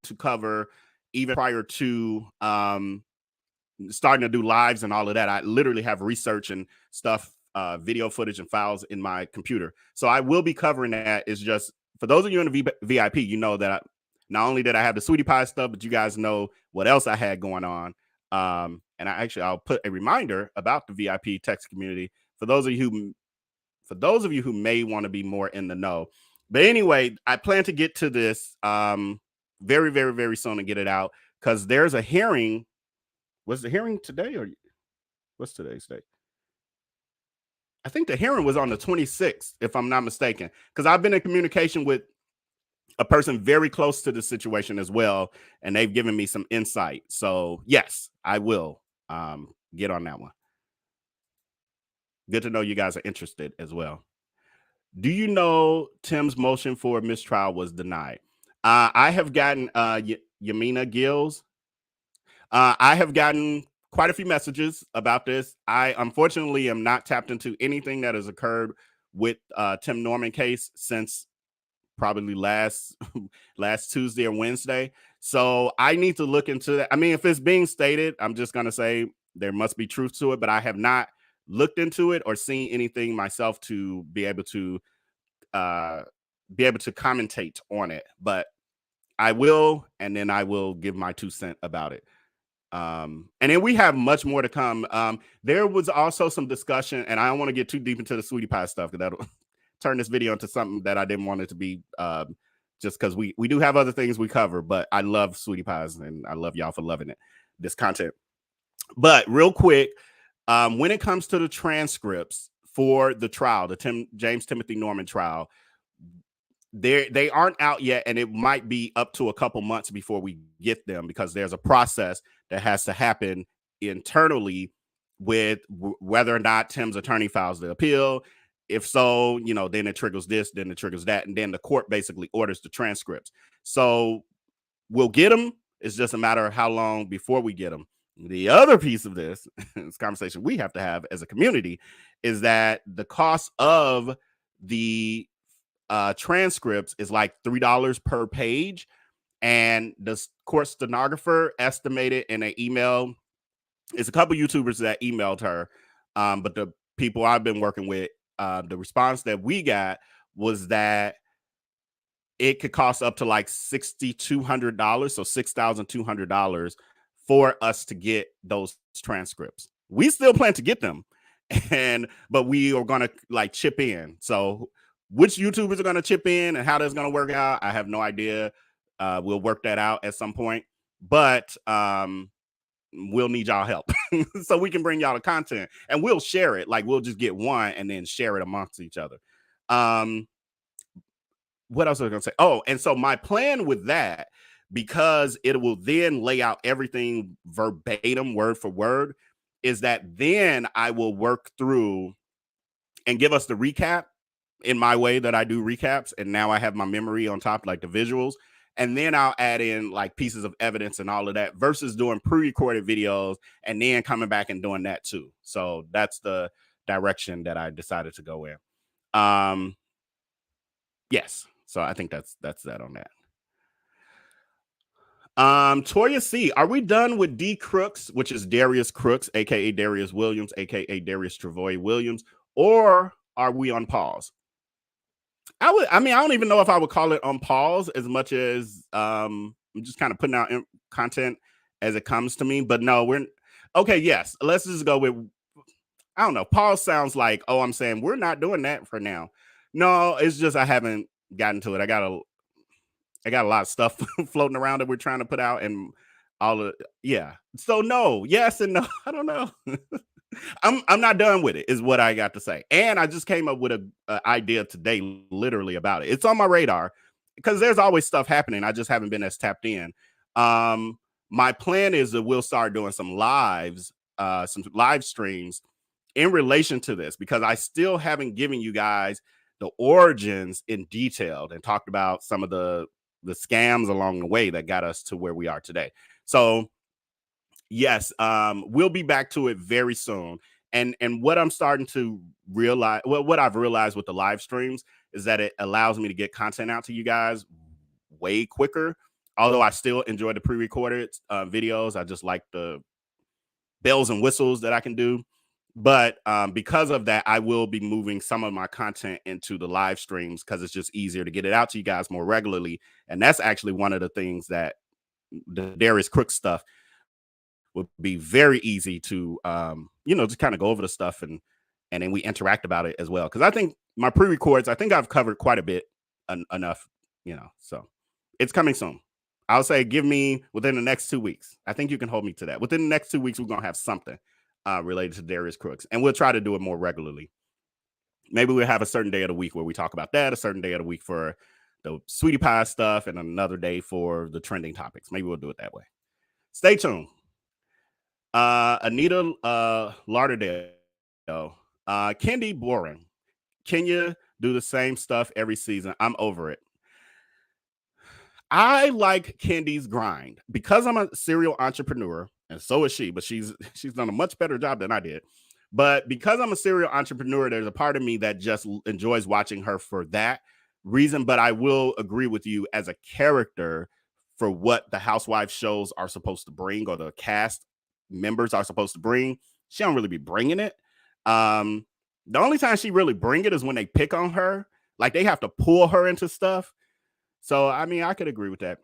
to cover even prior to starting to do lives and all of that. I literally have research and stuff, video footage and files in my computer. So I will be covering that. It's just, for those of you in the VIP, you know that not only did I have the Sweetie Pie stuff, but you guys know what else I had going on. And I'll put a reminder about the VIP text community for those of you who may want to be more in the know. But anyway, I plan to get to this very, very, very soon and get it out, because there's a hearing. Was the hearing today, or what's today's date? I think the hearing was on the 26th, if I'm not mistaken, because I've been in communication with a person very close to the situation as well, and they've given me some insight. So yes, I will get on that one. Good to know you guys are interested as well. Do you know Tim's motion for mistrial was denied? I have gotten Yamina Gills. I have gotten quite a few messages about this. I unfortunately am not tapped into anything that has occurred with Tim Norman case since probably last Tuesday or Wednesday. So I need to look into that. I mean, if it's being stated, I'm just going to say There must be truth to it, but I have not looked into it or seen anything myself to be able to commentate on it. But I will, and then I will give my 2 cents about it. And then we have much more to come. There was also some discussion, and I don't want to get too deep into the sweetie pie stuff because that'll turn this video into something that I didn't want it to be, just because we do have other things we cover, but I love sweetie pies and I love y'all for loving it, this content. But real quick, when it comes to the transcripts for the trial, the James Timothy Norman trial, they aren't out yet, and it might be up to a couple months before we get them because there's a process that has to happen internally with whether or not Tim's attorney files the appeal. If so, then it triggers this, then it triggers that, and then the court basically orders the transcripts. So we'll get them. It's just a matter of how long before we get them. The other piece of this conversation we have to have as a community is that the cost of the transcripts is like $3 per page, and the court stenographer estimated in an email. It's a couple YouTubers that emailed her, but the people I've been working with, the response that we got was that it could cost up to like $6,200, so $6,200 for us to get those transcripts. We still plan to get them, but we are gonna like chip in. So which YouTubers are gonna chip in and how that's gonna work out, I have no idea. We'll work that out at some point, but we'll need y'all help so we can bring y'all the content, and we'll share it. Like we'll just get one and then share it amongst each other. What else was I gonna say? Oh, and so my plan with that, because it will then lay out everything verbatim, word for word, is that then I will work through and give us the recap in my way that I do recaps. And now I have my memory on top, like the visuals. And then I'll add in like pieces of evidence and all of that versus doing pre-recorded videos and then coming back and doing that too. So that's the direction that I decided to go in. Yes. So I think that's that on that. Toya C, are we done with D Crooks, which is Darius Crooks, aka Darius Williams, aka Darius Travoy Williams, or are we on pause? I don't even know if I would call it on pause as much as I'm just kind of putting out content as it comes to me. But no, we're okay. Yes, let's just go with, I don't know. Pause sounds like, oh, I'm saying we're not doing that for now. No, it's just I haven't gotten to it. I got a lot of stuff floating around that we're trying to put out, and all of So no, yes and no. I don't know. I'm not done with it, is what I got to say. And I just came up with an idea today, literally about it. It's on my radar because there's always stuff happening. I just haven't been as tapped in. My plan is that we'll start doing some live streams in relation to this, because I still haven't given you guys the origins in detail and talked about some of the scams along the way that got us to where we are today. So yes, we'll be back to it very soon. And what I'm starting to realize, what I've realized with the live streams is that it allows me to get content out to you guys way quicker. Although I still enjoy the pre-recorded videos. I just like the bells and whistles that I can do. But because of that, I will be moving some of my content into the live streams because it's just easier to get it out to you guys more regularly. And that's actually one of the things that the Darius Crooks stuff would be very easy to, just kind of go over the stuff and then we interact about it as well. Because I think my pre-records, I think I've covered quite a bit enough, so it's coming soon. I'll say give me within the next 2 weeks. I think you can hold me to that. Within the next 2 weeks, we're going to have something related to Darius Crooks, and we'll try to do it more regularly. Maybe we'll have a certain day of the week where we talk about that, a certain day of the week for the sweetie pie stuff, and another day for the trending topics. Maybe we'll do it that way. Stay tuned. Anita Lauderdale, Kendi boring. Can you do the same stuff every season? I'm over it. I like Kendi's grind because I'm a serial entrepreneur, and so is she, but she's done a much better job than I did. But because I'm a serial entrepreneur, there's a part of me that just enjoys watching her for that reason. But I will agree with you as a character for what the Housewives shows are supposed to bring, or the cast members are supposed to bring. She don't really be bringing it. The only time she really bring it is when they pick on her. Like they have to pull her into stuff. So, I mean, I could agree with that.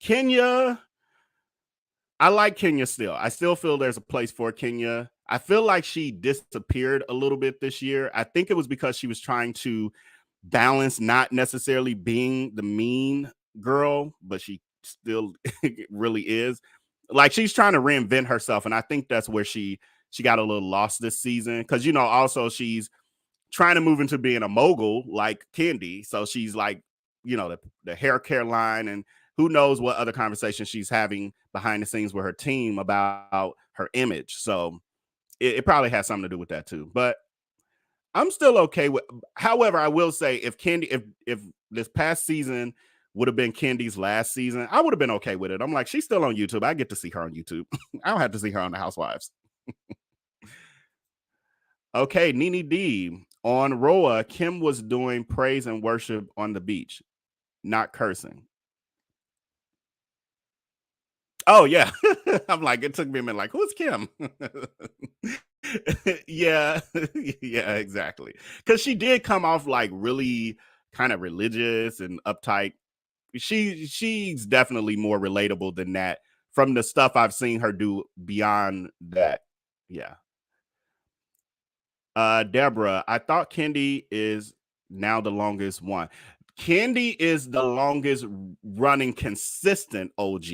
Kenya, I like Kenya still. I still feel there's a place for Kenya. I feel like she disappeared a little bit this year. I think it was because she was trying to balance not necessarily being the mean girl, but she still really is. Like she's trying to reinvent herself, and I think that's where she got a little lost this season. Because also she's trying to move into being a mogul like Kendi. So she's like, the hair care line, and who knows what other conversations she's having behind the scenes with her team about her image. So it probably has something to do with that too. But I'm still okay with. However, I will say if this past season would have been Kendi's last season, I would have been okay with it. I'm like, she's still on YouTube. I get to see her on YouTube. I don't have to see her on the Housewives. Okay, Nene D. On Roa, Kim was doing praise and worship on the beach, not cursing. Oh, yeah. I'm like, it took me a minute. Like, who's Kim? Yeah. Yeah, exactly. Because she did come off like really kind of religious and uptight. She's definitely more relatable than that from the stuff I've seen her do beyond that. Yeah. Deborah, I thought Kendi is now the longest one. Kendi is the longest running consistent OG.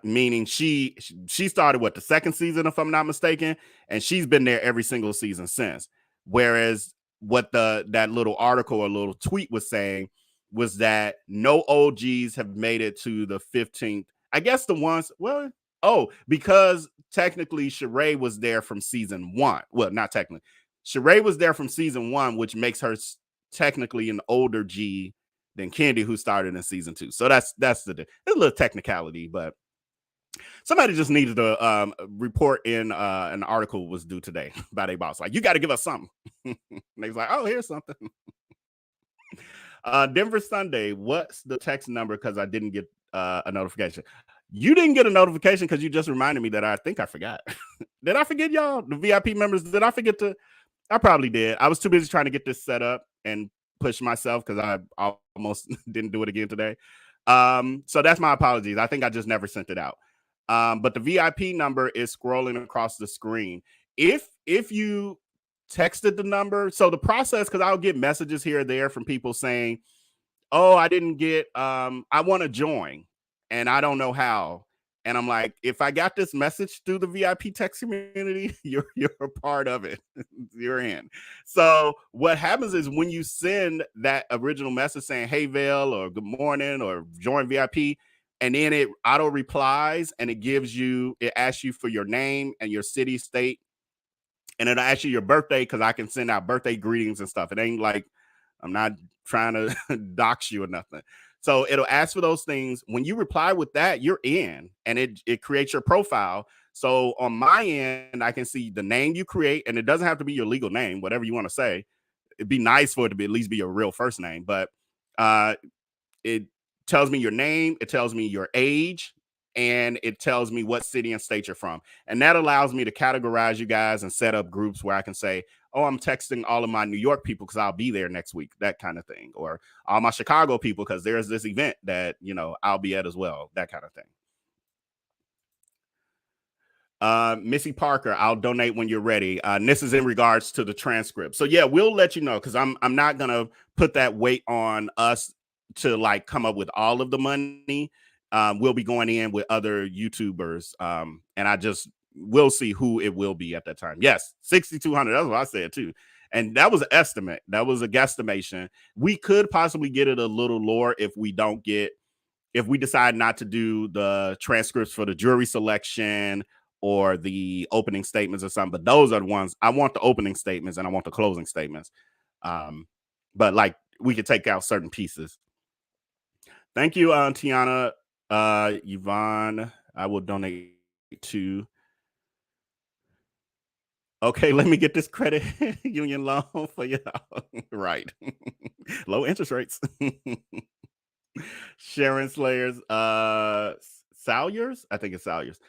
Meaning she started the second season, if I'm not mistaken, and she's been there every single season since. Whereas what that little article or little tweet was saying was that no OGs have made it to the 15th. I guess the ones, because technically Sheree was there from season 1. Well, not technically. Sheree was there from season 1, which makes her technically an older G than Kendi, who started in season 2. So that's a little technicality, but somebody just needed to report in an article was due today by their boss. Like, you got to give us something. And they was like, oh, here's something. Denver Sunday, what's the text number? Because I didn't get a notification. You didn't get a notification because you just reminded me that I think I forgot. Did I forget y'all? The VIP members, did I forget to? I probably did. I was too busy trying to get this set up and push myself because I almost didn't do it again today. So that's my apologies. I think I just never sent it out. But the VIP number is scrolling across the screen. If you texted the number, so the process, because I'll get messages here or there from people saying, oh, I didn't get, I want to join and I don't know how. And I'm like, if I got this message through the VIP text community, you're a part of it. You're in. So what happens is when you send that original message saying, hey, Vale, or good morning, or join VIP, and then it auto replies and it asks you for your name and your city, state, and it'll ask you your birthday, because I can send out birthday greetings and stuff. It ain't like I'm not trying to dox you or nothing. So it'll ask for those things. When you reply with that, you're in, and it creates your profile. So on my end, I can see the name you create, and it doesn't have to be your legal name, whatever you want to say. It'd be nice for it to be at least be your real first name, but it tells me your name, it tells me your age, and it tells me what city and state you're from. And that allows me to categorize you guys and set up groups where I can say, oh, I'm texting all of my New York people because I'll be there next week, that kind of thing. Or all my Chicago people because there's this event that, I'll be at as well, that kind of thing. Missy Parker, I'll donate when you're ready. And this is in regards to the transcript. So yeah, we'll let you know, because I'm not gonna put that weight on us to like come up with all of the money. We'll be going in with other YouTubers, and we'll see who it will be at that time. Yes, 6,200. That's what I said too. And that was an estimate. That was a guesstimation. We could possibly get it a little lower if we decide not to do the transcripts for the jury selection or the opening statements or something. But those are the ones I want, the opening statements, and I want the closing statements. But like, we could take out certain pieces. Thank you, Tiana. Yvonne, I will donate to. Okay, let me get this credit union loan for you. Right. Low interest rates. Sharon Slayers, Salyers? I think it's Salyers.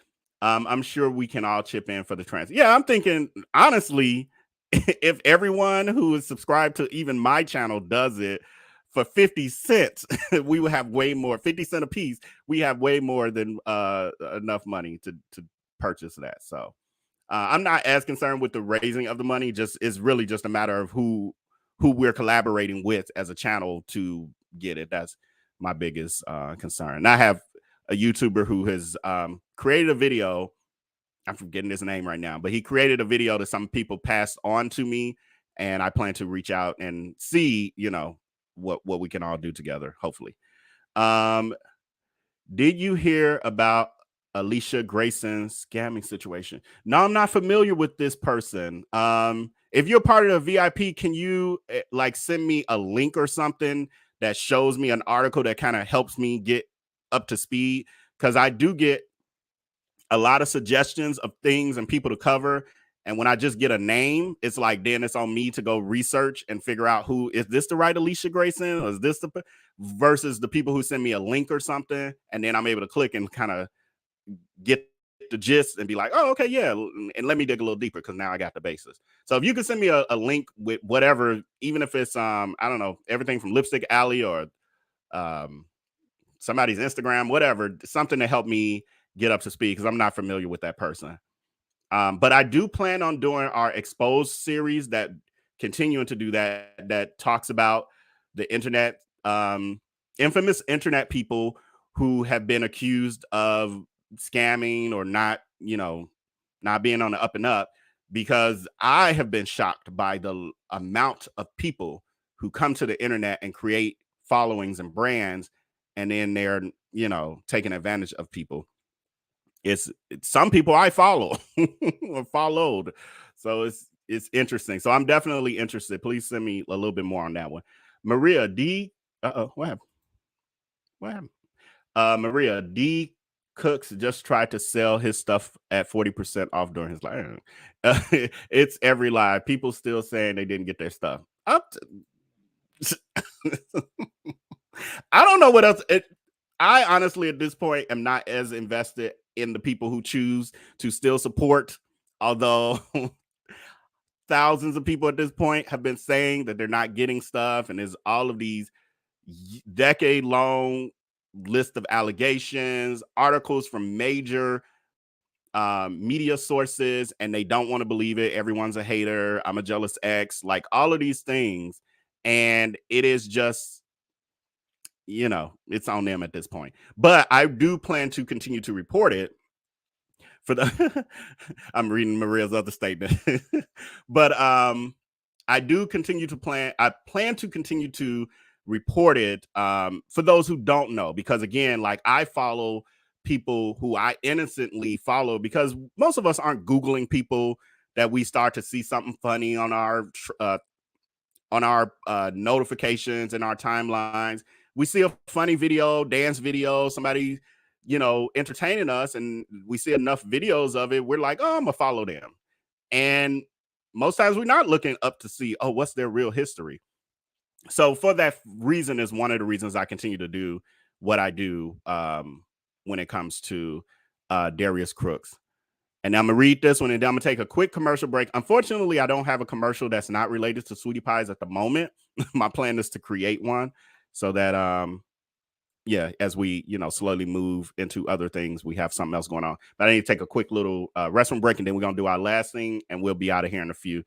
I'm sure we can all chip in for the trans. Yeah, I'm thinking honestly, if everyone who is subscribed to even my channel does it for 50 cents, we will have way more. 50 cents a piece, we have way more than enough money to purchase that. So I'm not as concerned with the raising of the money. Just it's really just a matter of who we're collaborating with as a channel to get it. That's my biggest concern. And I have a YouTuber who has created a video. I'm forgetting his name right now, but he created a video that some people passed on to me, and I plan to reach out and see, you know, what we can all do together, hopefully. Did you hear about Alicia Grayson's scamming situation? No, I'm not familiar with this person. If you're part of the VIP, can you like send me a link or something that shows me an article that kind of helps me get up to speed? Because I do get a lot of suggestions of things and people to cover. And when I just get a name, it's like, then it's on me to go research and figure out who is this the right Alicia Grayson, or is this the versus the people who send me a link or something. And then I'm able to click and kind of get the gist and be like, oh, okay, yeah. And let me dig a little deeper because now I got the basis. So if you can send me a link with whatever, even if it's, I don't know, everything from Lipstick Alley or somebody's Instagram, whatever, something to help me get up to speed because I'm not familiar with that person. But I do plan on doing our Exposed series that continuing to do that talks about the internet, infamous internet people who have been accused of scamming or not, you know, not being on the up and up, because I have been shocked by the amount of people who come to the internet and create followings and brands, and then they're, you know, taking advantage of people. It's some people I follow or followed. So it's interesting. So I'm definitely interested. Please send me a little bit more on that one. Maria D. What happened? What happened? Maria D. Cooks just tried to sell his stuff at 40% off during his live. It's every live. People still saying they didn't get their stuff. I don't know what else. I honestly, at this point, am not as invested in the people who choose to still support, although thousands of people at this point have been saying that they're not getting stuff, and there's all of these decade-long list of allegations, articles from major media sources, and they don't want to believe it. Everyone's a hater. I'm a jealous ex, like all of these things. And it is just, you know, it's on them at this point. But I do plan to continue to report it for the I'm reading Maria's other statement. But I do continue to I plan to continue to report it for those who don't know, because again, like I follow people who I innocently follow, because most of us aren't Googling people that we start to see something funny on our notifications and our timelines. We see a funny video, dance video, somebody, you know, entertaining us, and we see enough videos of it, we're like, oh, I'm gonna follow them. And most times we're not looking up to see, oh, what's their real history. So for that reason is one of the reasons I continue to do what I do when it comes to Darius Crooks. And I'm gonna read this one, and then I'm gonna take a quick commercial break. Unfortunately, I don't have a commercial that's not related to Sweetie Pies at the moment. My plan is to create one so that yeah, as we, you know, slowly move into other things, we have something else going on. But I need to take a quick little restroom break, and then we're gonna do our last thing, and we'll be out of here in a few.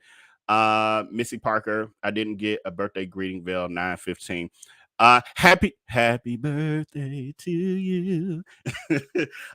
Missy Parker, I didn't get a birthday greeting veil, 9:15. Happy birthday to you.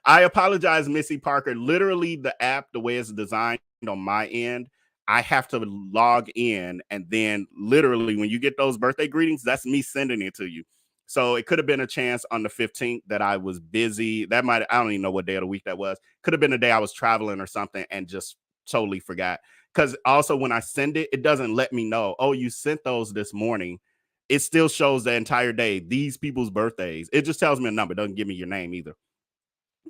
I apologize, Missy Parker. Literally, the app, the way it's designed on my end, I have to log in, and then literally when you get those birthday greetings, that's me sending it to you. So it could have been a chance on the 15th that I was busy. I don't even know what day of the week that was. Could have been a day I was traveling or something and just totally forgot. Because also when I send it, it doesn't let me know, oh, you sent those this morning. It still shows the entire day, these people's birthdays. It just tells me a number. It doesn't give me your name either.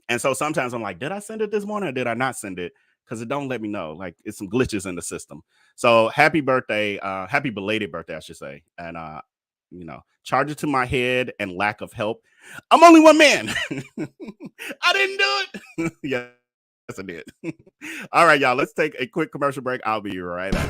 And so sometimes I'm like, did I send it this morning or did I not send it? Because it don't let me know. Like, it's some glitches in the system. So happy birthday. Happy belated birthday, I should say. And, you know, charge it to my head and lack of help. I'm only one man. I didn't do it. Yeah. I did. All right, y'all. Let's take a quick commercial break. I'll be right back.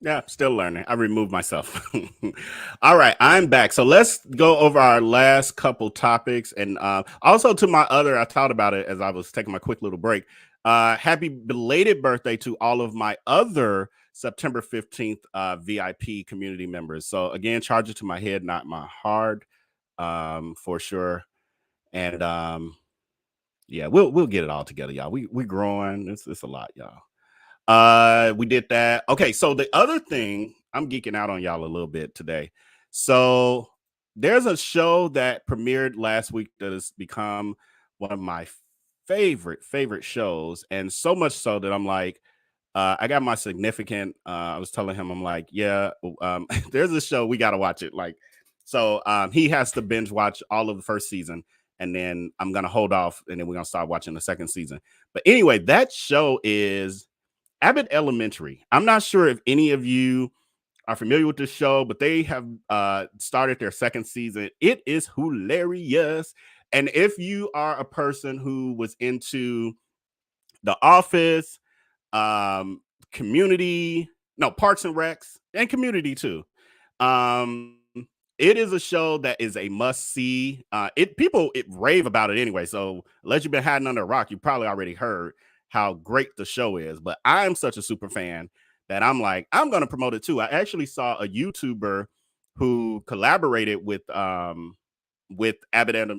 Yeah, still learning. I removed myself. All right, I'm back. So let's go over our last couple topics. And also to my other, I thought about it as I was taking my quick little break. Happy belated birthday to all of my other September 15th VIP community members. So again, charge it to my head, not my heart, for sure. And yeah, we'll get it all together, y'all. We're growing. It's a lot, y'all. We did that. Okay, so the other thing, I'm geeking out on y'all a little bit today. So there's a show that premiered last week that has become one of my favorite shows, and so much so that I'm like, I got my significant. I was telling him, I'm like, yeah, there's a show we got to watch it. Like, so he has to binge watch all of the first season, and then I'm gonna hold off, and then we're gonna start watching the second season. But anyway, that show is Abbott Elementary. I'm not sure if any of you are familiar with this show, but they have started their second season. It is hilarious. And if you are a person who was into The Office, Community, no, Parks and Recs, and Community too. It is a show that is a must see. People rave about it anyway. So unless you've been hiding under a rock, you probably already heard how great the show is. But I'm such a super fan that I'm like, I'm going to promote it too. I actually saw a YouTuber who collaborated with Abbott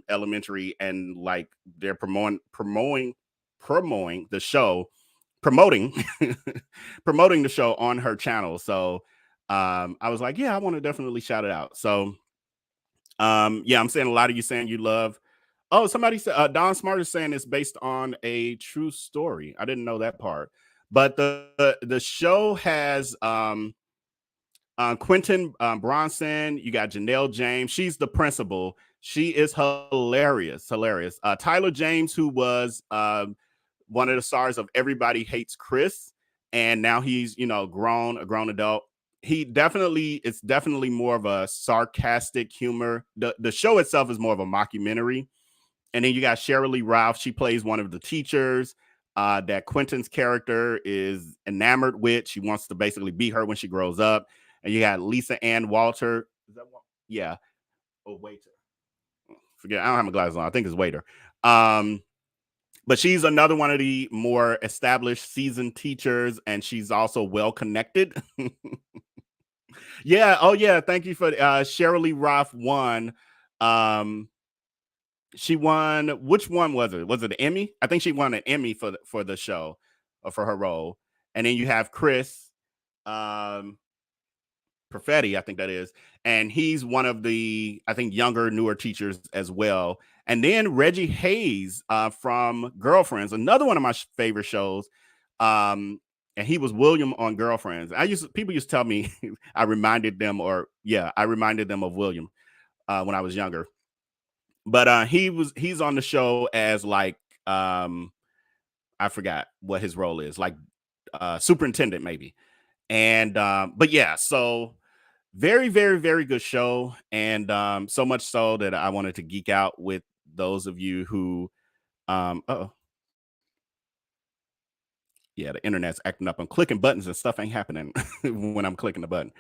Elementary, and like they're promoting the show, promoting promoting the show on her channel. So I was like, yeah, I want to definitely shout it out. So yeah, I'm saying a lot of you saying you love. Oh, somebody said Don Smart is saying it's based on a true story. I didn't know that part. But the show has Quentin Bronson. You got Janelle James. She's the principal. She is hilarious. Tyler James, who was one of the stars of Everybody Hates Chris, and now he's a grown adult. It's definitely more of a sarcastic humor. The show itself is more of a mockumentary. And then you got Sheree Ralph. She plays one of the teachers that Quentin's character is enamored with. She wants to basically be her when she grows up. And you got Lisa Ann Walter. Is that one? Yeah. Oh, waiter. Forget. I don't have my glasses on. I think it's waiter. But she's another one of the more established seasoned teachers, and she's also well connected. Yeah. Oh, yeah. Thank you for Sheree Ralph won. She won. Which one was it? Was it an Emmy? I think she won an Emmy for the show, or for her role. And then you have Chris Perfetti, I think that is, and he's one of the, I think, younger, newer teachers as well. And then Reggie Hayes from Girlfriends, another one of my favorite shows. And he was William on Girlfriends. People used to tell me I reminded them of William when I was younger. But he's on the show as like I forgot what his role is, like superintendent maybe. And but yeah, so very, very, very good show. And so much so that I wanted to geek out with those of you who Yeah, the internet's acting up. I'm clicking buttons and stuff ain't happening when I'm clicking the button.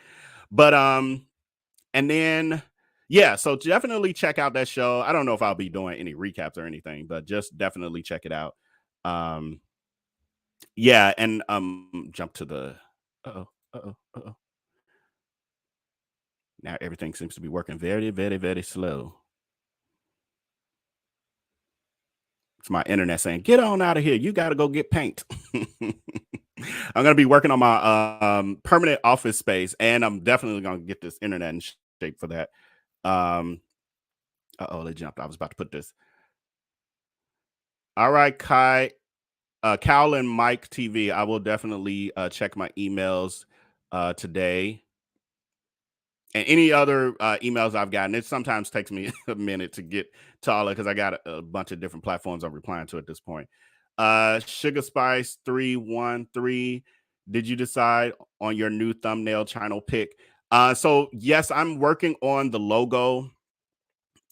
But and then yeah, so definitely check out that show. I don't know if I'll be doing any recaps or anything, but just definitely check it out. Yeah, and jump to the uh-oh, uh-oh, uh-oh. Now everything seems to be working very, very, very slow. It's my internet saying, get on out of here. You got to go get paint. I'm going to be working on my permanent office space, and I'm definitely going to get this internet in shape for that. Uh-oh, they jumped. I was about to put this. All right, Cal and Mike TV. I will definitely check my emails today. And any other emails I've gotten. It sometimes takes me a minute to get to all of it because I got a bunch of different platforms I'm replying to at this point. Sugar Spice 313. Did you decide on your new thumbnail channel pick? So yes, I'm working on the logo.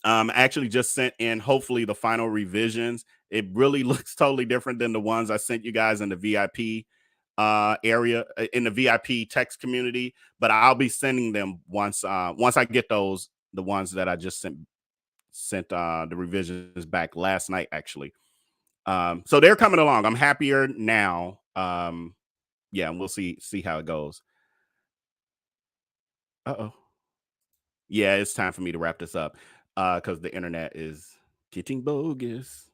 Actually just sent in hopefully the final revisions. It really looks totally different than the ones I sent you guys in the VIP area, in the VIP text community, but I'll be sending them once I get the ones that I just sent the revisions back last night actually. So they're coming along. I'm happier now. Yeah, and we'll see how it goes. Uh-oh. Yeah, it's time for me to wrap this up because the internet is getting bogus.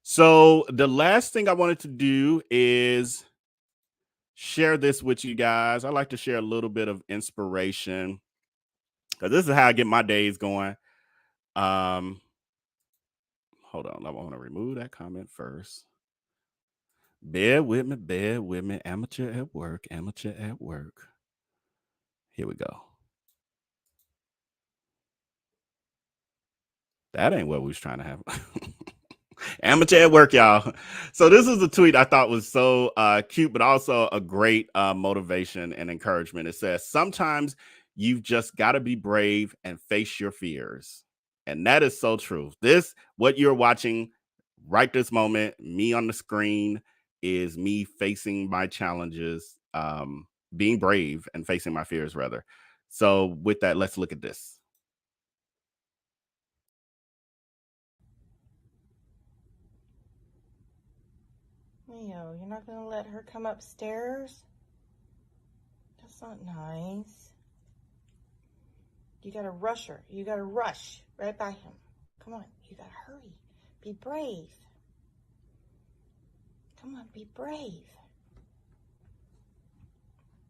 So the last thing I wanted to do is share this with you guys. I like to share a little bit of inspiration because this is how I get my days going. Hold on, I want to remove that comment first. Bear with me. Amateur at work. Here we go. That ain't what we was trying to have. Amateur at work, y'all. So this is a tweet I thought was so cute, but also a great motivation and encouragement. It says, sometimes you've just got to be brave and face your fears. And that is so true. What you're watching right this moment, me on the screen, is me facing my challenges, being brave and facing my fears, rather. So with that, let's look at this. Leo, you're not going to let her come upstairs? That's not nice. You got to rush her. You got to rush right by him. Come on, you got to hurry. Be brave. Come on, be brave.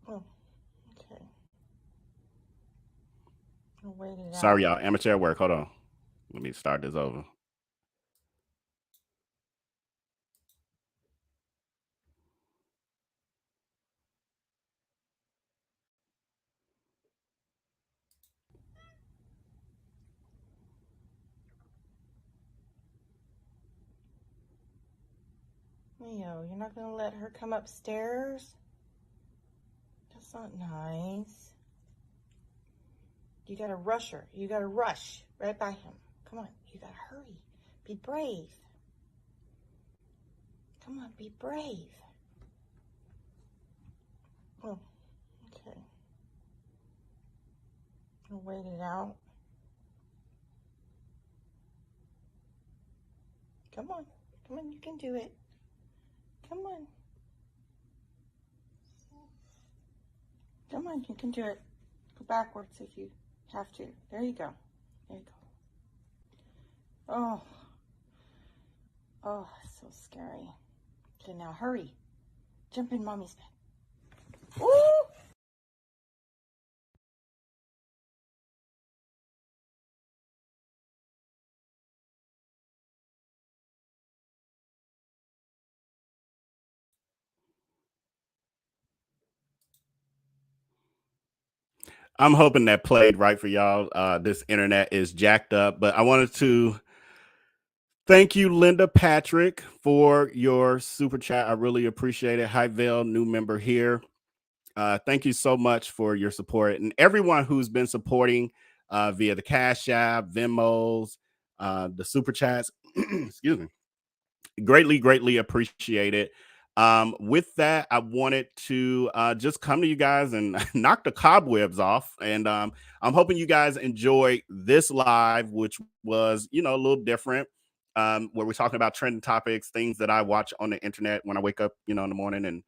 Oh, okay. I'll wait it out. Sorry, y'all. Amateur at work. Hold on. Let me start this over. Leo, you're not going to let her come upstairs? That's not nice. You got to rush her. You got to rush right by him. Come on, you got to hurry. Be brave. Come on, be brave. Oh, okay. I'll wait it out. Come on, you can do it. Come on. Come on, you can do it. Go backwards if you have to. There you go. There you go. Oh, so scary. Okay, now hurry. Jump in mommy's bed. Ooh! I'm hoping that played right for y'all. This internet is jacked up, but I wanted to thank you, Linda Patrick, for your super chat. I really appreciate it. Hi, Vale, new member here. Thank you so much for your support, and everyone who's been supporting via the Cash App, Venmos, the super chats. Excuse me. Greatly appreciate it. With that, I wanted to just come to you guys and knock the cobwebs off. And I'm hoping you guys enjoy this live, which was, a little different, where we're talking about trending topics, things that I watch on the internet when I wake up, in the morning and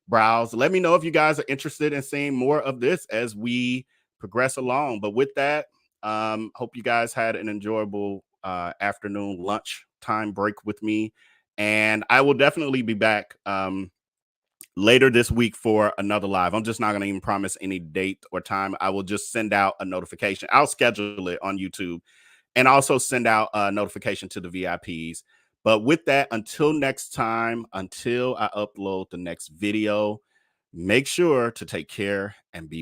browse. Let me know if you guys are interested in seeing more of this as we progress along. But with that, hope you guys had an enjoyable afternoon lunch time break with me. And I will definitely be back later this week for another live. I'm just not going to even promise any date or time. I will just send out a notification. I'll schedule it on YouTube and also send out a notification to the VIPs. But with that, until next time, until I upload the next video, make sure to take care and be